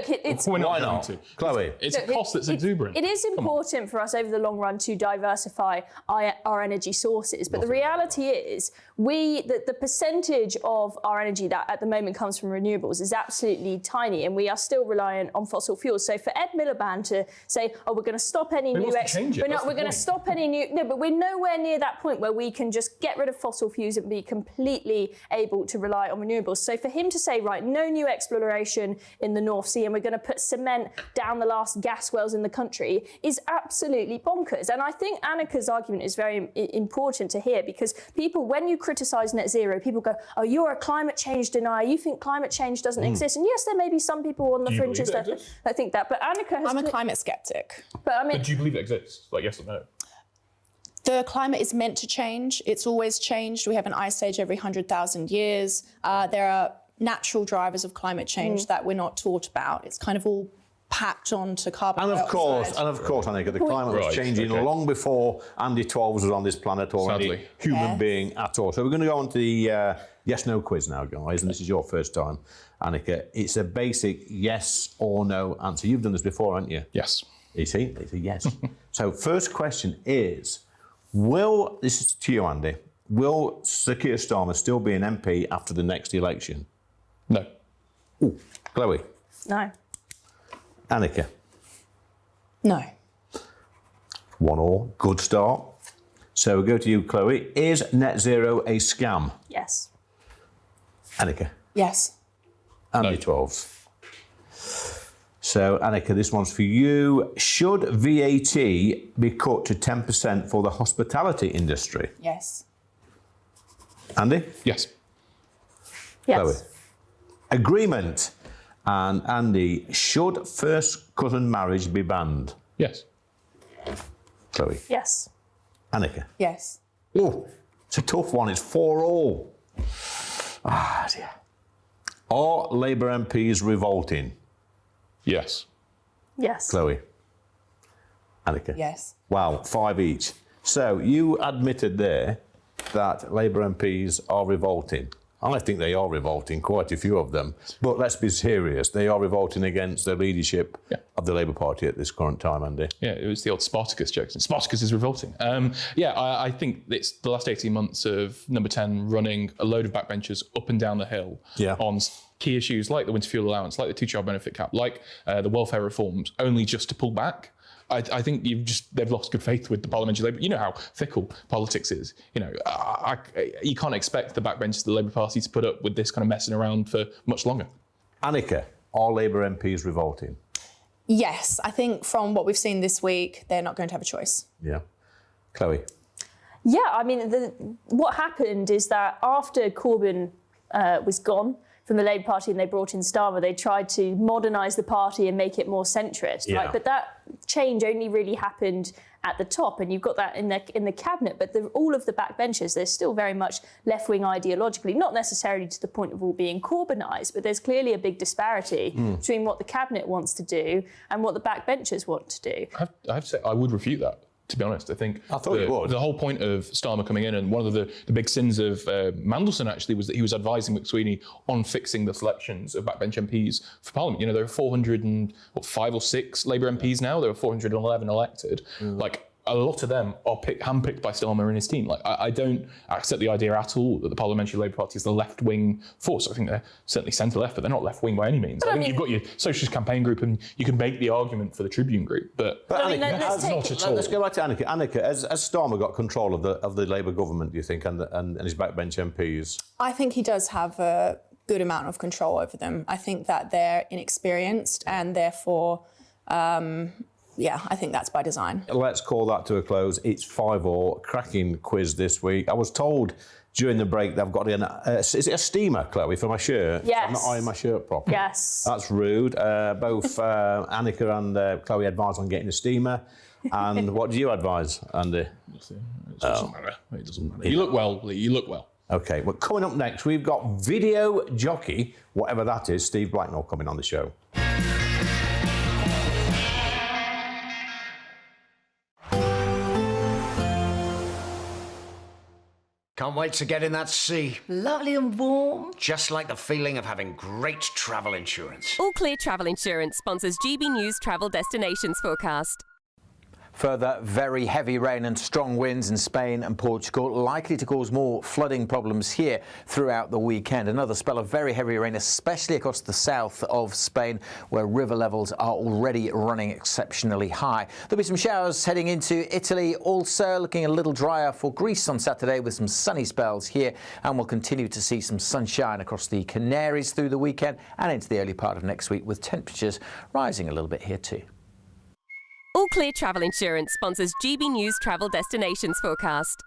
We're not
Why
going
not?
to.
Chloe.
It's a cost that's exuberant.
It is important for us over the long run to diversify our energy sources, but the reality is the percentage of our energy that at the moment comes from renewables is absolutely tiny, and we are still reliant on fossil fuels. So for Ed Miliband to say, "Oh, we're going to stop any new we're going to stop any new," no, but we're nowhere near that point where we can just get rid of fossil fuels and be completely able to rely on renewables. So for him to say, right, no new exploration in the North Sea and we're going to put cement down the last gas wells in the country is absolutely bonkers. And I think Annika's argument is very important to hear, because people, when you criticise net zero, people go, "Oh, you're a climate change denier. You think climate change doesn't exist." And yes, there may be some people on the fringes that think that, but Annika has...
I'm a climate skeptic.
But do you believe it exists? Like, yes or no?
The climate is meant to change. It's always changed. We have an ice age every 100,000 years. There are natural drivers of climate change that we're not taught about. It's kind of all packed onto carbon dioxide.
And of course, Annika, the climate was changing long before Andy Twelves was on this planet or any human being at all. So we're going to go on to the yes-no quiz now, guys, and this is your first time, Annika. It's a basic yes or no answer. You've done this before, haven't you?
Yes.
You see, it's a yes. So first question is, this is to you, Andy, will Sir Keir Starmer still be an MP after the next election?
No.
Ooh, Chloe?
No.
Annika?
No.
1-1, good start. So we'll go to you, Chloe. Is net zero a scam?
Yes.
Annika?
Yes.
Andy Twelves. So, Annika, this one's for you. Should VAT be cut to 10% for the hospitality industry?
Yes.
Andy?
Yes.
Chloe? Agreement. And Andy, should first cousin marriage be banned?
Yes.
Chloe?
Yes.
Annika?
Yes.
Oh, it's a tough one. It's 4-4. Ah, dear. Are Labour MPs revolting?
Yes.
Yes.
Chloe? Annika?
Yes.
Wow, 5 each. So you admitted there that Labour MPs are revolting. I think they are revolting, quite a few of them. But let's be serious. They are revolting against the leadership of the Labour Party at this current time, Andy.
Yeah, it was the old Spartacus joke. Spartacus is revolting. I think it's the last 18 months of Number 10 running a load of backbenchers up and down the hill on key issues like the winter fuel allowance, like the two-child benefit cap, like the welfare reforms, only just to pull back. I think they've lost good faith with the parliamentary Labour. You know how fickle politics is. You know, you can't expect the backbenchers of the Labour Party to put up with this kind of messing around for much longer.
Annika, are Labour MPs revolting?
Yes, I think from what we've seen this week, they're not going to have a choice.
Yeah. Chloe?
Yeah, I mean, what happened is that after Corbyn was gone from the Labour Party and they brought in Starmer, they tried to modernise the party and make it more centrist, right? But that change only really happened at the top, and you've got that in the cabinet. But all of the backbenchers, they're still very much left-wing ideologically, not necessarily to the point of all being Corbynised, but there's clearly a big disparity between what the cabinet wants to do and what the backbenchers want to do.
I have to say, I would refute that. To be honest, I think the whole point of Starmer coming in, and one of the big sins of Mandelson actually was that he was advising McSweeney on fixing the selections of backbench MPs for Parliament. You know, there are 405 or 6 Labour MPs now. There are 411 elected. Like, a lot of them are handpicked by Starmer and his team. Like, I don't accept the idea at all that the Parliamentary Labour Party is the left-wing force. I think they're certainly centre-left, but they're not left-wing by any means. I think you've got your Socialist campaign group, and you can make the argument for the Tribune group, but
Annika,
not at all.
Let's go back to Annika. Annika, has Starmer got control of the Labour government, do you think, and his backbench MPs?
I think he does have a good amount of control over them. I think that they're inexperienced and therefore... I think that's by design.
Let's call that to a close. It's 5-5, cracking quiz this week. I was told during the break they've got in, is it a steamer, Chloe, for my shirt?
Yes.
I'm not ironing my shirt properly.
Yes.
That's rude. Both Annika and Chloe advise on getting a steamer. And what do you advise, Andy?
It doesn't matter. It doesn't matter. You look well, Lee. You look well.
Okay, well, coming up next, we've got video jockey, whatever that is, Steve Blacknell, coming on the show.
Can't wait to get in that sea.
Lovely and warm.
Just like the feeling of having great travel insurance.
All Clear Travel Insurance sponsors GB News Travel Destinations Forecast.
Further very heavy rain and strong winds in Spain and Portugal likely to cause more flooding problems here throughout the weekend. Another spell of very heavy rain, especially across the south of Spain, where river levels are already running exceptionally high. There'll be some showers heading into Italy, also looking a little drier for Greece on Saturday with some sunny spells here, and we'll continue to see some sunshine across the Canaries through the weekend and into the early part of next week, with temperatures rising a little bit here too.
All Clear Travel Insurance sponsors GB News Travel Destinations Forecast.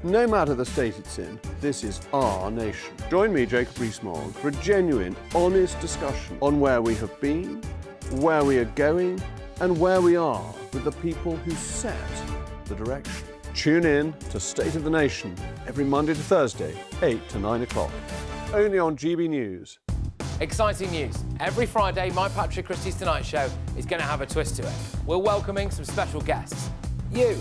No matter the state it's in, this is our nation. Join me, Jacob Rees-Mogg, for a genuine, honest discussion on where we have been, where we are going, and where we are with the people who set the direction. Tune in to State of the Nation every Monday to Thursday, 8 to 9 o'clock. Only on GB News.
Exciting news. Every Friday, my Patrick Christie's Tonight Show is going to have a twist to it. We're welcoming some special guests. You.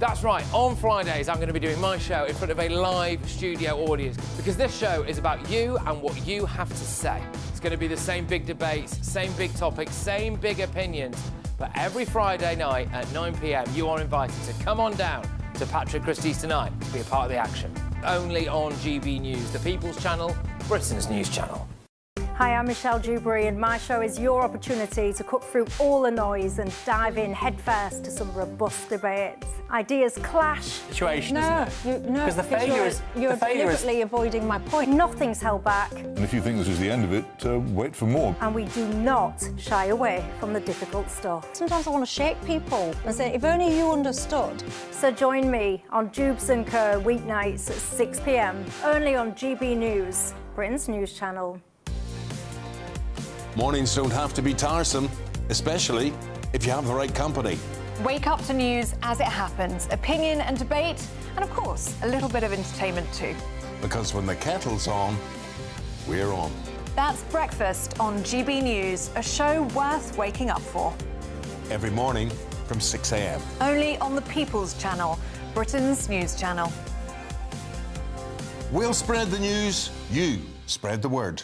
That's right, on Fridays I'm going to be doing my show in front of a live studio audience, because this show is about you and what you have to say. It's going to be the same big debates, same big topics, same big opinions, but every Friday night at 9 p.m. you are invited to come on down to Patrick Christie's Tonight to be a part of the action. Only on GB News, the People's Channel, Britain's news channel.
Hi, I'm Michelle Dewberry, and my show is your opportunity to cut through all the noise and dive in headfirst to some robust debates. Ideas clash.
Situation,
no,
isn't it?
No,
Because the failure is...
You're deliberately avoiding my point. Nothing's held back.
And if you think this is the end of it, wait for more.
And we do not shy away from the difficult stuff.
Sometimes I want to shake people and say, if only you understood.
So join me on Dubes & Co. weeknights at 6 p.m, only on GB News, Britain's news channel.
Mornings don't have to be tiresome, especially if you have the right company.
Wake up to news as it happens, opinion and debate, and of course, a little bit of entertainment too.
Because when the kettle's on, we're on.
That's Breakfast on GB News, a show worth waking up for.
Every morning from 6 a.m.
Only on the People's Channel, Britain's news channel.
We'll spread the news, you spread the word.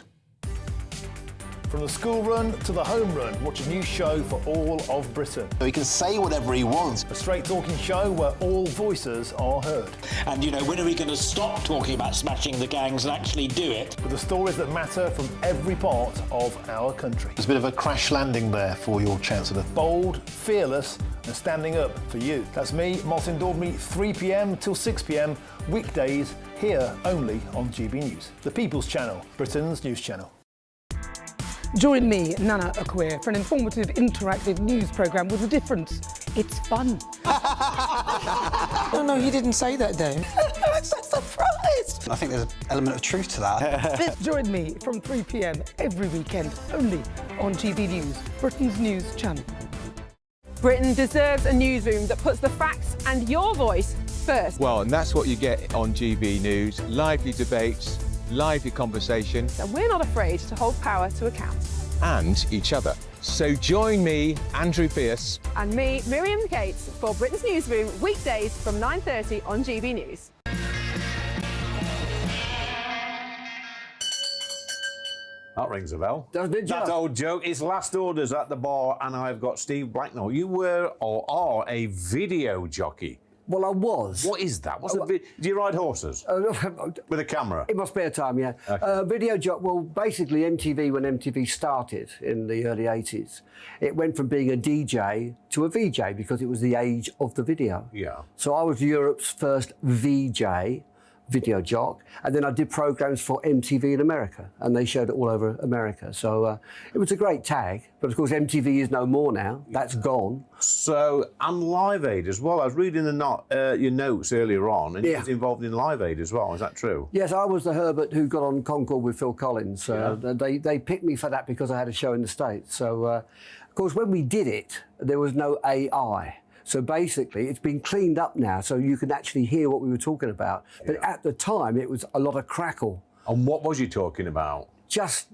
From the school run to the home run, watch a new show for all of Britain.
So he can say whatever he wants.
A straight-talking show where all voices are heard.
And, you know, when are we going to stop talking about smashing the gangs and actually do it?
With the stories that matter from every part of our country.
There's a bit of a crash landing there for your Chancellor.
Bold, fearless and standing up for you. That's me, Martin Dawdney, 3 p.m. till 6 p.m, weekdays, here only on GB News. The People's Channel, Britain's news channel.
Join me, Nana Akweer, for an informative, interactive news programme with a difference. It's fun.
No, he didn't say that, though.
I'm so surprised.
I think there's an element of truth to that.
Join me from 3 p.m. every weekend, only on GB News, Britain's news channel.
Britain deserves a newsroom that puts the facts and your voice first.
Well, and that's what you get on GB News. Lively debates, lively conversation.
And we're not afraid to hold power to account.
And each other. So join me, Andrew Pierce.
And me, Miriam Gates, for Britain's Newsroom, weekdays from 9:30 on GB News.
That rings a bell. That old joke. It's last orders at the bar, and I've got Steve Blacknell. You were or are a video jockey.
Well, I was.
What is that? Do you ride horses? With a camera?
In my spare time, yeah.
Okay.
Video jockey, well, basically MTV, when MTV started in the early 80s, it went from being a DJ to a VJ because it was the age of the video.
Yeah.
So I was Europe's first VJ video jock, and then I did programs for MTV in America, and they showed it all over America. So it was a great tag, but of course MTV is no more now. That's gone.
So, and Live Aid as well. I was reading your notes earlier on, and you was involved in Live Aid as well. Is that true?
Yes, I was the Herbert who got on Concord with Phil Collins. They picked me for that because I had a show in the States. So, of course, when we did it, there was no AI. So basically, it's been cleaned up now, so you can actually hear what we were talking about. But at the time, it was a lot of crackle.
And what was you talking about?
Just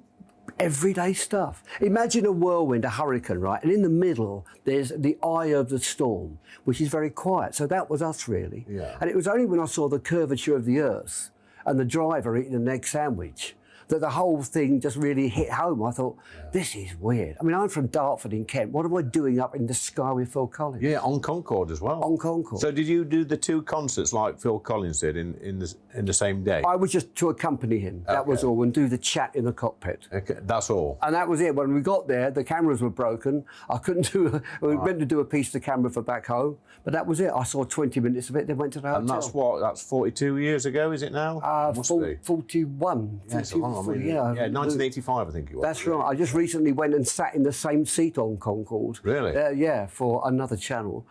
everyday stuff. Imagine a whirlwind, a hurricane, right? And in the middle, there's the eye of the storm, which is very quiet. So that was us, really.
Yeah.
And it was only when I saw the curvature of the earth and the driver eating an egg sandwich that the whole thing just really hit home. I thought, this is weird. I mean, I'm from Dartford in Kent. What am I doing up in the sky with Phil Collins?
Yeah, on Concord as well.
On Concord.
So did you do the two concerts like Phil Collins did in the same day?
I was just to accompany him. That was all, and do the chat in the cockpit.
Okay, that's all.
And that was it. When we got there, the cameras were broken. I couldn't do. We went to do a piece of the camera for back home, but that was it. I saw 20 minutes of it. Then went to the hotel.
And that's what? That's 42 years ago, is it now?
Must be 41.
Yes, 1985, I think it was.
That's right. I just recently went and sat in the same seat on Concord.
Really?
Yeah, for another channel,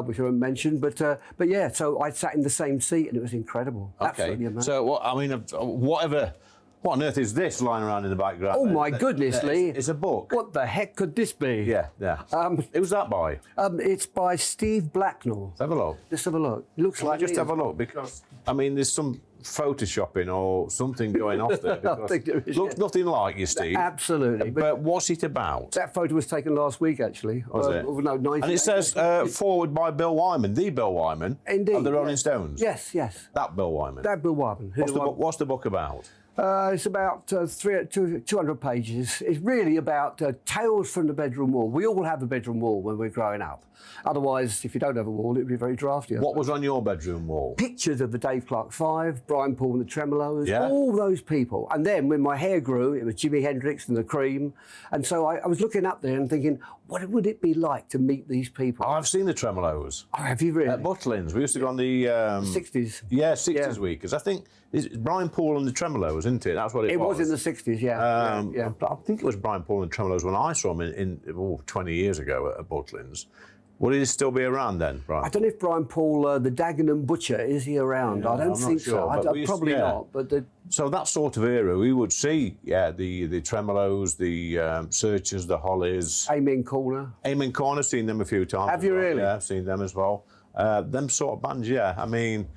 which I won't mention. But yeah, so I sat in the same seat and it was incredible.
Okay.
Absolutely amazing.
So what on earth is this lying around in the background?
Oh my goodness, Lee!
It's a book.
What the heck could this be?
Yeah. Who's that by?
It's by Steve Blacknell.
Let's have a look.
Just have a look. It looks like.
Just have a look, because I mean, there's some photoshopping or something going off there.
I think there is,
looks nothing like you, Steve.
Absolutely.
But what's it about?
That photo was taken last week, actually.
Was it?
No, 19.
And it says forward by Bill Wyman, the Bill Wyman.
Indeed.
Of the Rolling Stones.
Yes.
That Bill Wyman.
That Bill Wyman.
What's the book about?
It's about 200 pages. It's really about tales from the bedroom wall. We all have a bedroom wall when we're growing up. Otherwise, if you don't have a wall, it'd be very drafty.
What was on your bedroom wall?
Pictures of the Dave Clark Five, Brian Paul and the Tremolos,
Yeah.
all those people. And then when my hair grew, it was Jimi Hendrix and the Cream. And so I was looking up there and thinking, what would it be like to meet these people?
Oh, I've seen the Tremolos.
Oh, have you really?
At Butlins. We used to go on the
60s.
Yeah, 60s week. Because I think it's Brian Paul and the Tremolos, isn't it? That's what it was.
It was in the 60s, yeah.
I think it was Brian Paul and the Tremolos when I saw him 20 years ago at Butlins. Would he still be around then, Brian?
I don't know if Brian Paul, the Dagenham Butcher, is he around? I don't think so. Probably not. But
so that sort of era, we would see, the Tremolos, the Searchers, the Hollies.
Amen Corner.
Amen Corner, seen them a few times.
Have you really?
Yeah, I've seen them as well. Them sort of bands, yeah. I mean,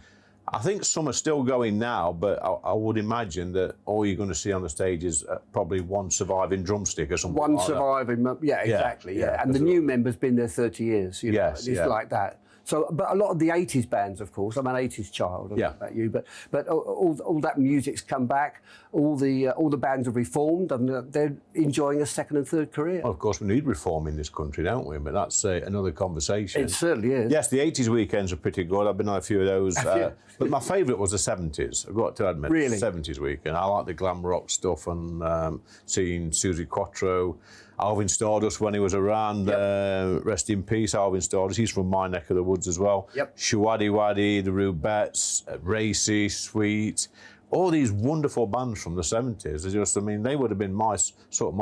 I think some are still going now, but I would imagine that all you're going to see on the stage is probably one surviving drumstick or something.
One
like
surviving, exactly. Yeah. And the new member's been there 30 years. You know,
Yes,
it's like that. So, but a lot of the 80s bands, of course. I'm an 80s child. I don't know about you, but all that music's come back. All the bands have reformed, and they're enjoying a second and third career.
Well, of course, we need reform in this country, don't we? But that's another conversation.
It certainly is.
Yes, the 80s weekends are pretty good. I've been on a few of those. But my favourite was the 70s, I've got to admit.
Really?
The 70s weekend. I like the glam rock stuff, and seeing Susie Quattro, Alvin Stardust when he was around. Rest in peace, Alvin Stardust. He's from my neck of the woods as well. Shawaddy Waddy, the Rubettes, Racy, Sweet. All these wonderful bands from the 70s. They would have been my sort of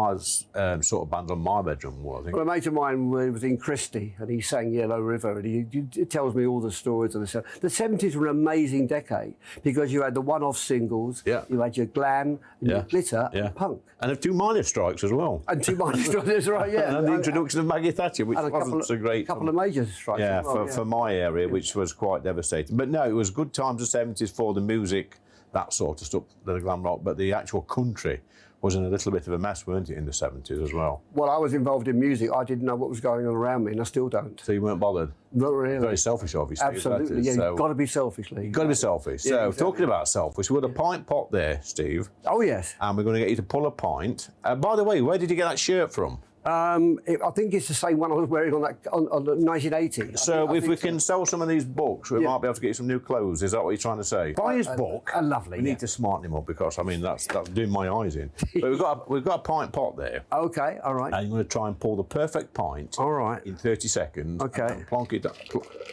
bands on my bedroom wall, I think.
Well, a mate of mine was in Christie, and he sang Yellow River, and he tells me all the stories of the 70s. The 70s were an amazing decade because you had the one-off singles, you had your glam, your glitter, and punk.
And 2 minor strikes as well.
And 2 minor strikes, that's right, yeah.
And the introduction of Maggie Thatcher, which wasn't so great.
A couple of major strikes as well,
for my area, which was quite devastating. But no, it was good times, the 70s, for the music, that sort of stuff, the glam rock, but the actual country was in a little bit of a mess, weren't it, in the 70s as well?
Well, I was involved in music. I didn't know what was going on around me, and I still don't.
So you weren't bothered?
Not really.
Very selfish, obviously.
Absolutely, yeah. You've got to be selfish, Lee.
You've got to be selfish.
Yeah,
So,
exactly.
talking about selfish, we've got a pint pot there, Steve.
Oh, yes.
And we're going to get you to pull a pint. By the way, where did you get that shirt from?
I think it's the same one I was wearing on 1980.
So if we can sell some of these books, we might be able to get you some new clothes. Is that what you're trying to say? Buy his book.
Lovely.
We need to smarten him up because I mean that's doing my eyes in. But we've got a pint pot there.
Okay, all right.
And you're going to try and pour the perfect pint.
All right.
In 30 seconds.
Okay.
And plonk it.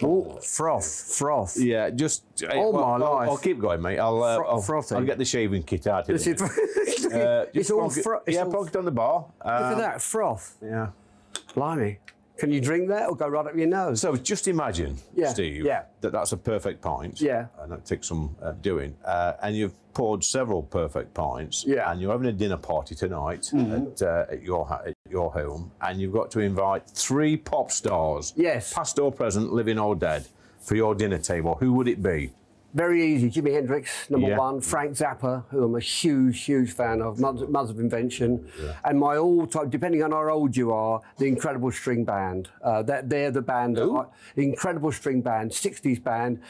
Oh, froth.
Yeah, just.
My life.
I'll keep going, mate. I'll get the shaving kit out.
It's all froth.
Yeah, plonk it on the bar.
Look at that froth.
Yeah.
Blimey. Can you drink that or go right up your nose?
So just imagine, Steve, that's a perfect pint.
Yeah.
And that takes some doing. And you've poured several perfect pints.
Yeah.
And you're having a dinner party tonight at your home. And you've got to invite 3 pop stars.
Yes.
Past or present, living or dead, for your dinner table. Who would it be?
Very easy. Jimi Hendrix, number one. Frank Zappa, who I'm a huge fan of. Mothers of Invention. Yeah. And my all-time, depending on how old you are, the Incredible String Band. They're the band. Incredible String Band, 60s band.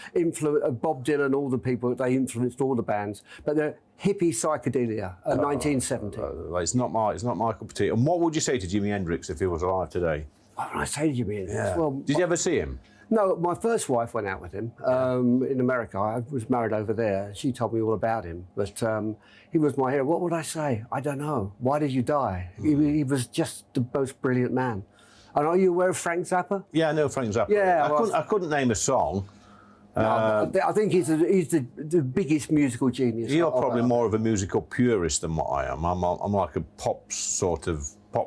Bob Dylan, all the people, they influenced all the bands. But they're hippie psychedelia, 1970.
It's not my cup of tea. And what would you say to Jimi Hendrix if he was alive today?
What would I say to Jimi Hendrix?
Yeah.
Well,
did you ever see him?
No, my first wife went out with him in America. I was married over there. She told me all about him. But he was my hero. What would I say? I don't know. Why did you die? He was just the most brilliant man. And are you aware of Frank Zappa?
Yeah, I know Frank Zappa.
Yeah,
I couldn't name a song.
No, I think he's the biggest musical genius.
You're probably more of a musical purist than what I am. I'm like a pop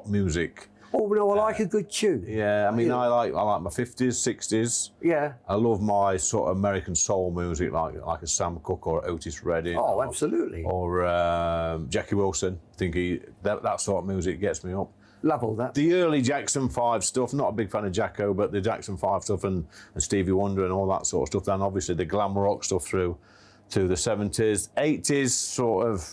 music.
Oh no, I like a good tune.
Yeah, I mean, I like my 50s, 60s.
Yeah.
I love my sort of American soul music, like a Sam Cooke or Otis Redding.
Oh, absolutely.
Or Jackie Wilson. I think that sort of music gets me up.
Love all that.
The early Jackson 5 stuff. Not a big fan of Jacko, but the Jackson 5 stuff and Stevie Wonder and all that sort of stuff. Then obviously the glam rock stuff through to the 70s, 80s. Sort of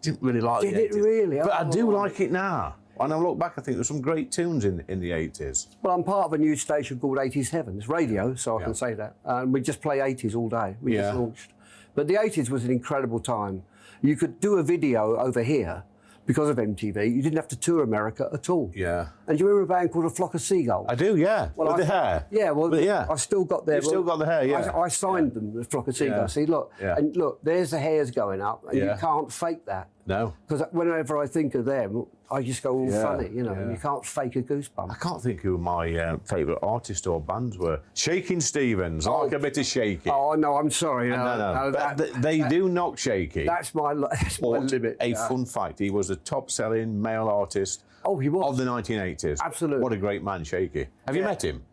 didn't really like.
Did it really?
But I do like it now. When I look back, I think there's some great tunes in the 80s.
Well, I'm part of a news station called 80s Heaven. It's radio, so I can say that. And we just play 80s all day. We just launched. But the 80s was an incredible time. You could do a video over here because of MTV. You didn't have to tour America at all.
Yeah.
And do you remember a band called A Flock of Seagulls?
I do, yeah.
Well,
with the hair.
Yeah, well, I've still got their...
You've still got the hair, yeah.
I signed them, The Flock of Seagulls. See, look, and look, there's the hairs going up, and you can't fake that.
No.
Because whenever I think of them, I just go all funny, you know, and you can't fake a goosebump.
I can't think who my favourite artists or bands were. Shakin' Stevens, I like a bit of Shaky.
Oh, no, I'm sorry.
No. They do knock Shaky.
That's my limit.
A fun fact, he was a top-selling male artist of the 1980s.
Absolutely.
What a great man, Shaky. Have you met him?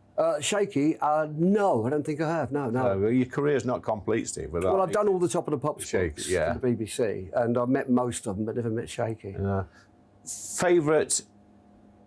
Shaky? No, I don't think I have. No.
Well, your career's not complete, Steve.
Well, I've done all the Top of the Pops books for the BBC, and I've met most of them, but never met Shaky.
Favourite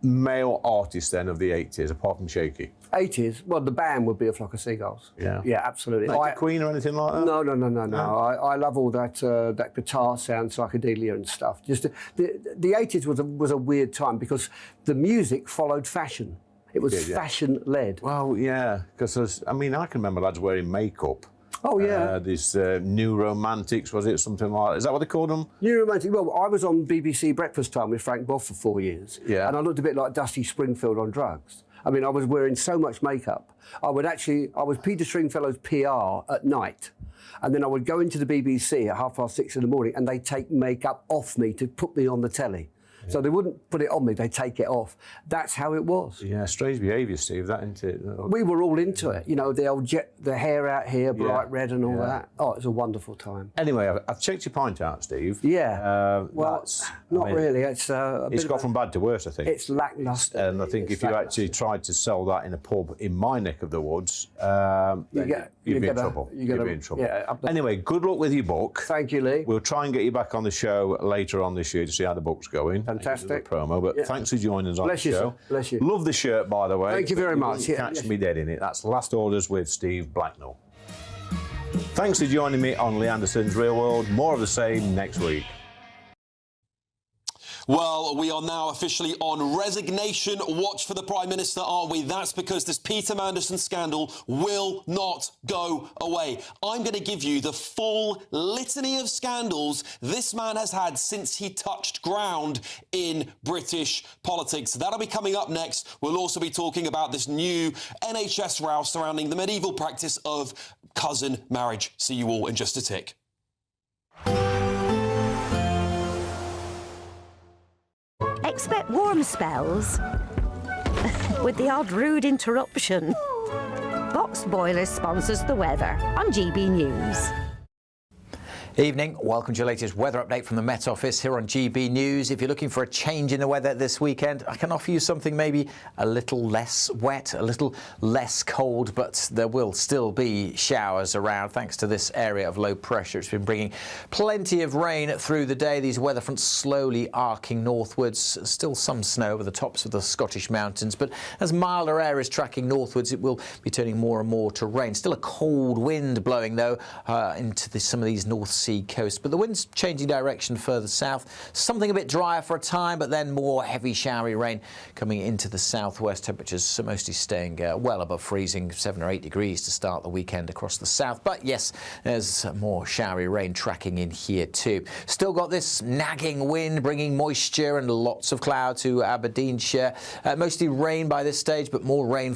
male artist then of the 80s, apart from Shaky?
80s? Well, the band would be A Flock of Seagulls.
Yeah.
Yeah, absolutely.
Like Queen or anything like that?
No. I love all that guitar sound, psychedelia and stuff. Just the 80s was a weird time because the music followed fashion. It was fashion-led.
Well, yeah, because I can remember lads wearing makeup.
Oh, yeah.
These New Romantics, was it? Something like that. Is that what they called them?
New Romantic. Well, I was on BBC Breakfast Time with Frank Boff for 4 years.
Yeah.
And I looked a bit like Dusty Springfield on drugs. I mean, I was wearing so much makeup. I was Peter Stringfellow's PR at night. And then I would go into the BBC at 6:30 in the morning and they'd take makeup off me to put me on the telly. So they wouldn't put it on me, they'd take it off. That's how it was.
Yeah, strange behaviour, Steve, that into it.
We were all into it. You know, the hair out here, bright red and all that. Oh, it was a wonderful time.
Anyway, I've checked your pint out, Steve.
Yeah. Not really. It's
got from bad to worse, I think.
It's lacklustre.
And I think if you actually tried to sell that in a pub in my neck of the woods, you'd be in trouble. You'd be in trouble.
Yeah,
anyway, good luck with your book.
Thank you, Lee.
We'll try and get you back on the show later on this year to see how the book's going.
Fantastic.
Promo, but thanks for joining us on the show.
Bless you.
Love the shirt, by the way.
Thank you very much.
Catch me dead in it. That's Last Orders with Steve Blacknell. Thanks for joining me on Lee Anderson's Real World. More of the same next week.
Well, Well, we are now officially on resignation watch for the Prime Minister, aren't we? That's because this Peter Mandelson scandal will not go away. I'm going to give you the full litany of scandals this man has had since he touched ground in British politics. That'll be coming up next. We'll also be talking about this new NHS row surrounding the medieval practice of cousin marriage. See you all in just a tick.
Expect warm spells with the odd rude interruption. Box Boilers sponsors the weather on GB News.
Evening, welcome to your latest weather update from the Met Office here on GB News. If you're looking for a change in the weather this weekend, I can offer you something maybe a little less wet, a little less cold, but there will still be showers around thanks to this area of low pressure. It's been bringing plenty of rain through the day. These weather fronts slowly arcing northwards. Still some snow over the tops of the Scottish mountains, but as milder air is tracking northwards, it will be turning more and more to rain. Still a cold wind blowing, though, into some of these North Sea coast, but the wind's changing direction further south. Something a bit drier for a time, but then more heavy showery rain coming into the southwest. Temperatures mostly staying well above freezing, 7 or 8 degrees to start the weekend across the south. But yes, there's more showery rain tracking in here too. Still got this nagging wind bringing moisture and lots of cloud to Aberdeenshire. Mostly rain by this stage, but more rainfall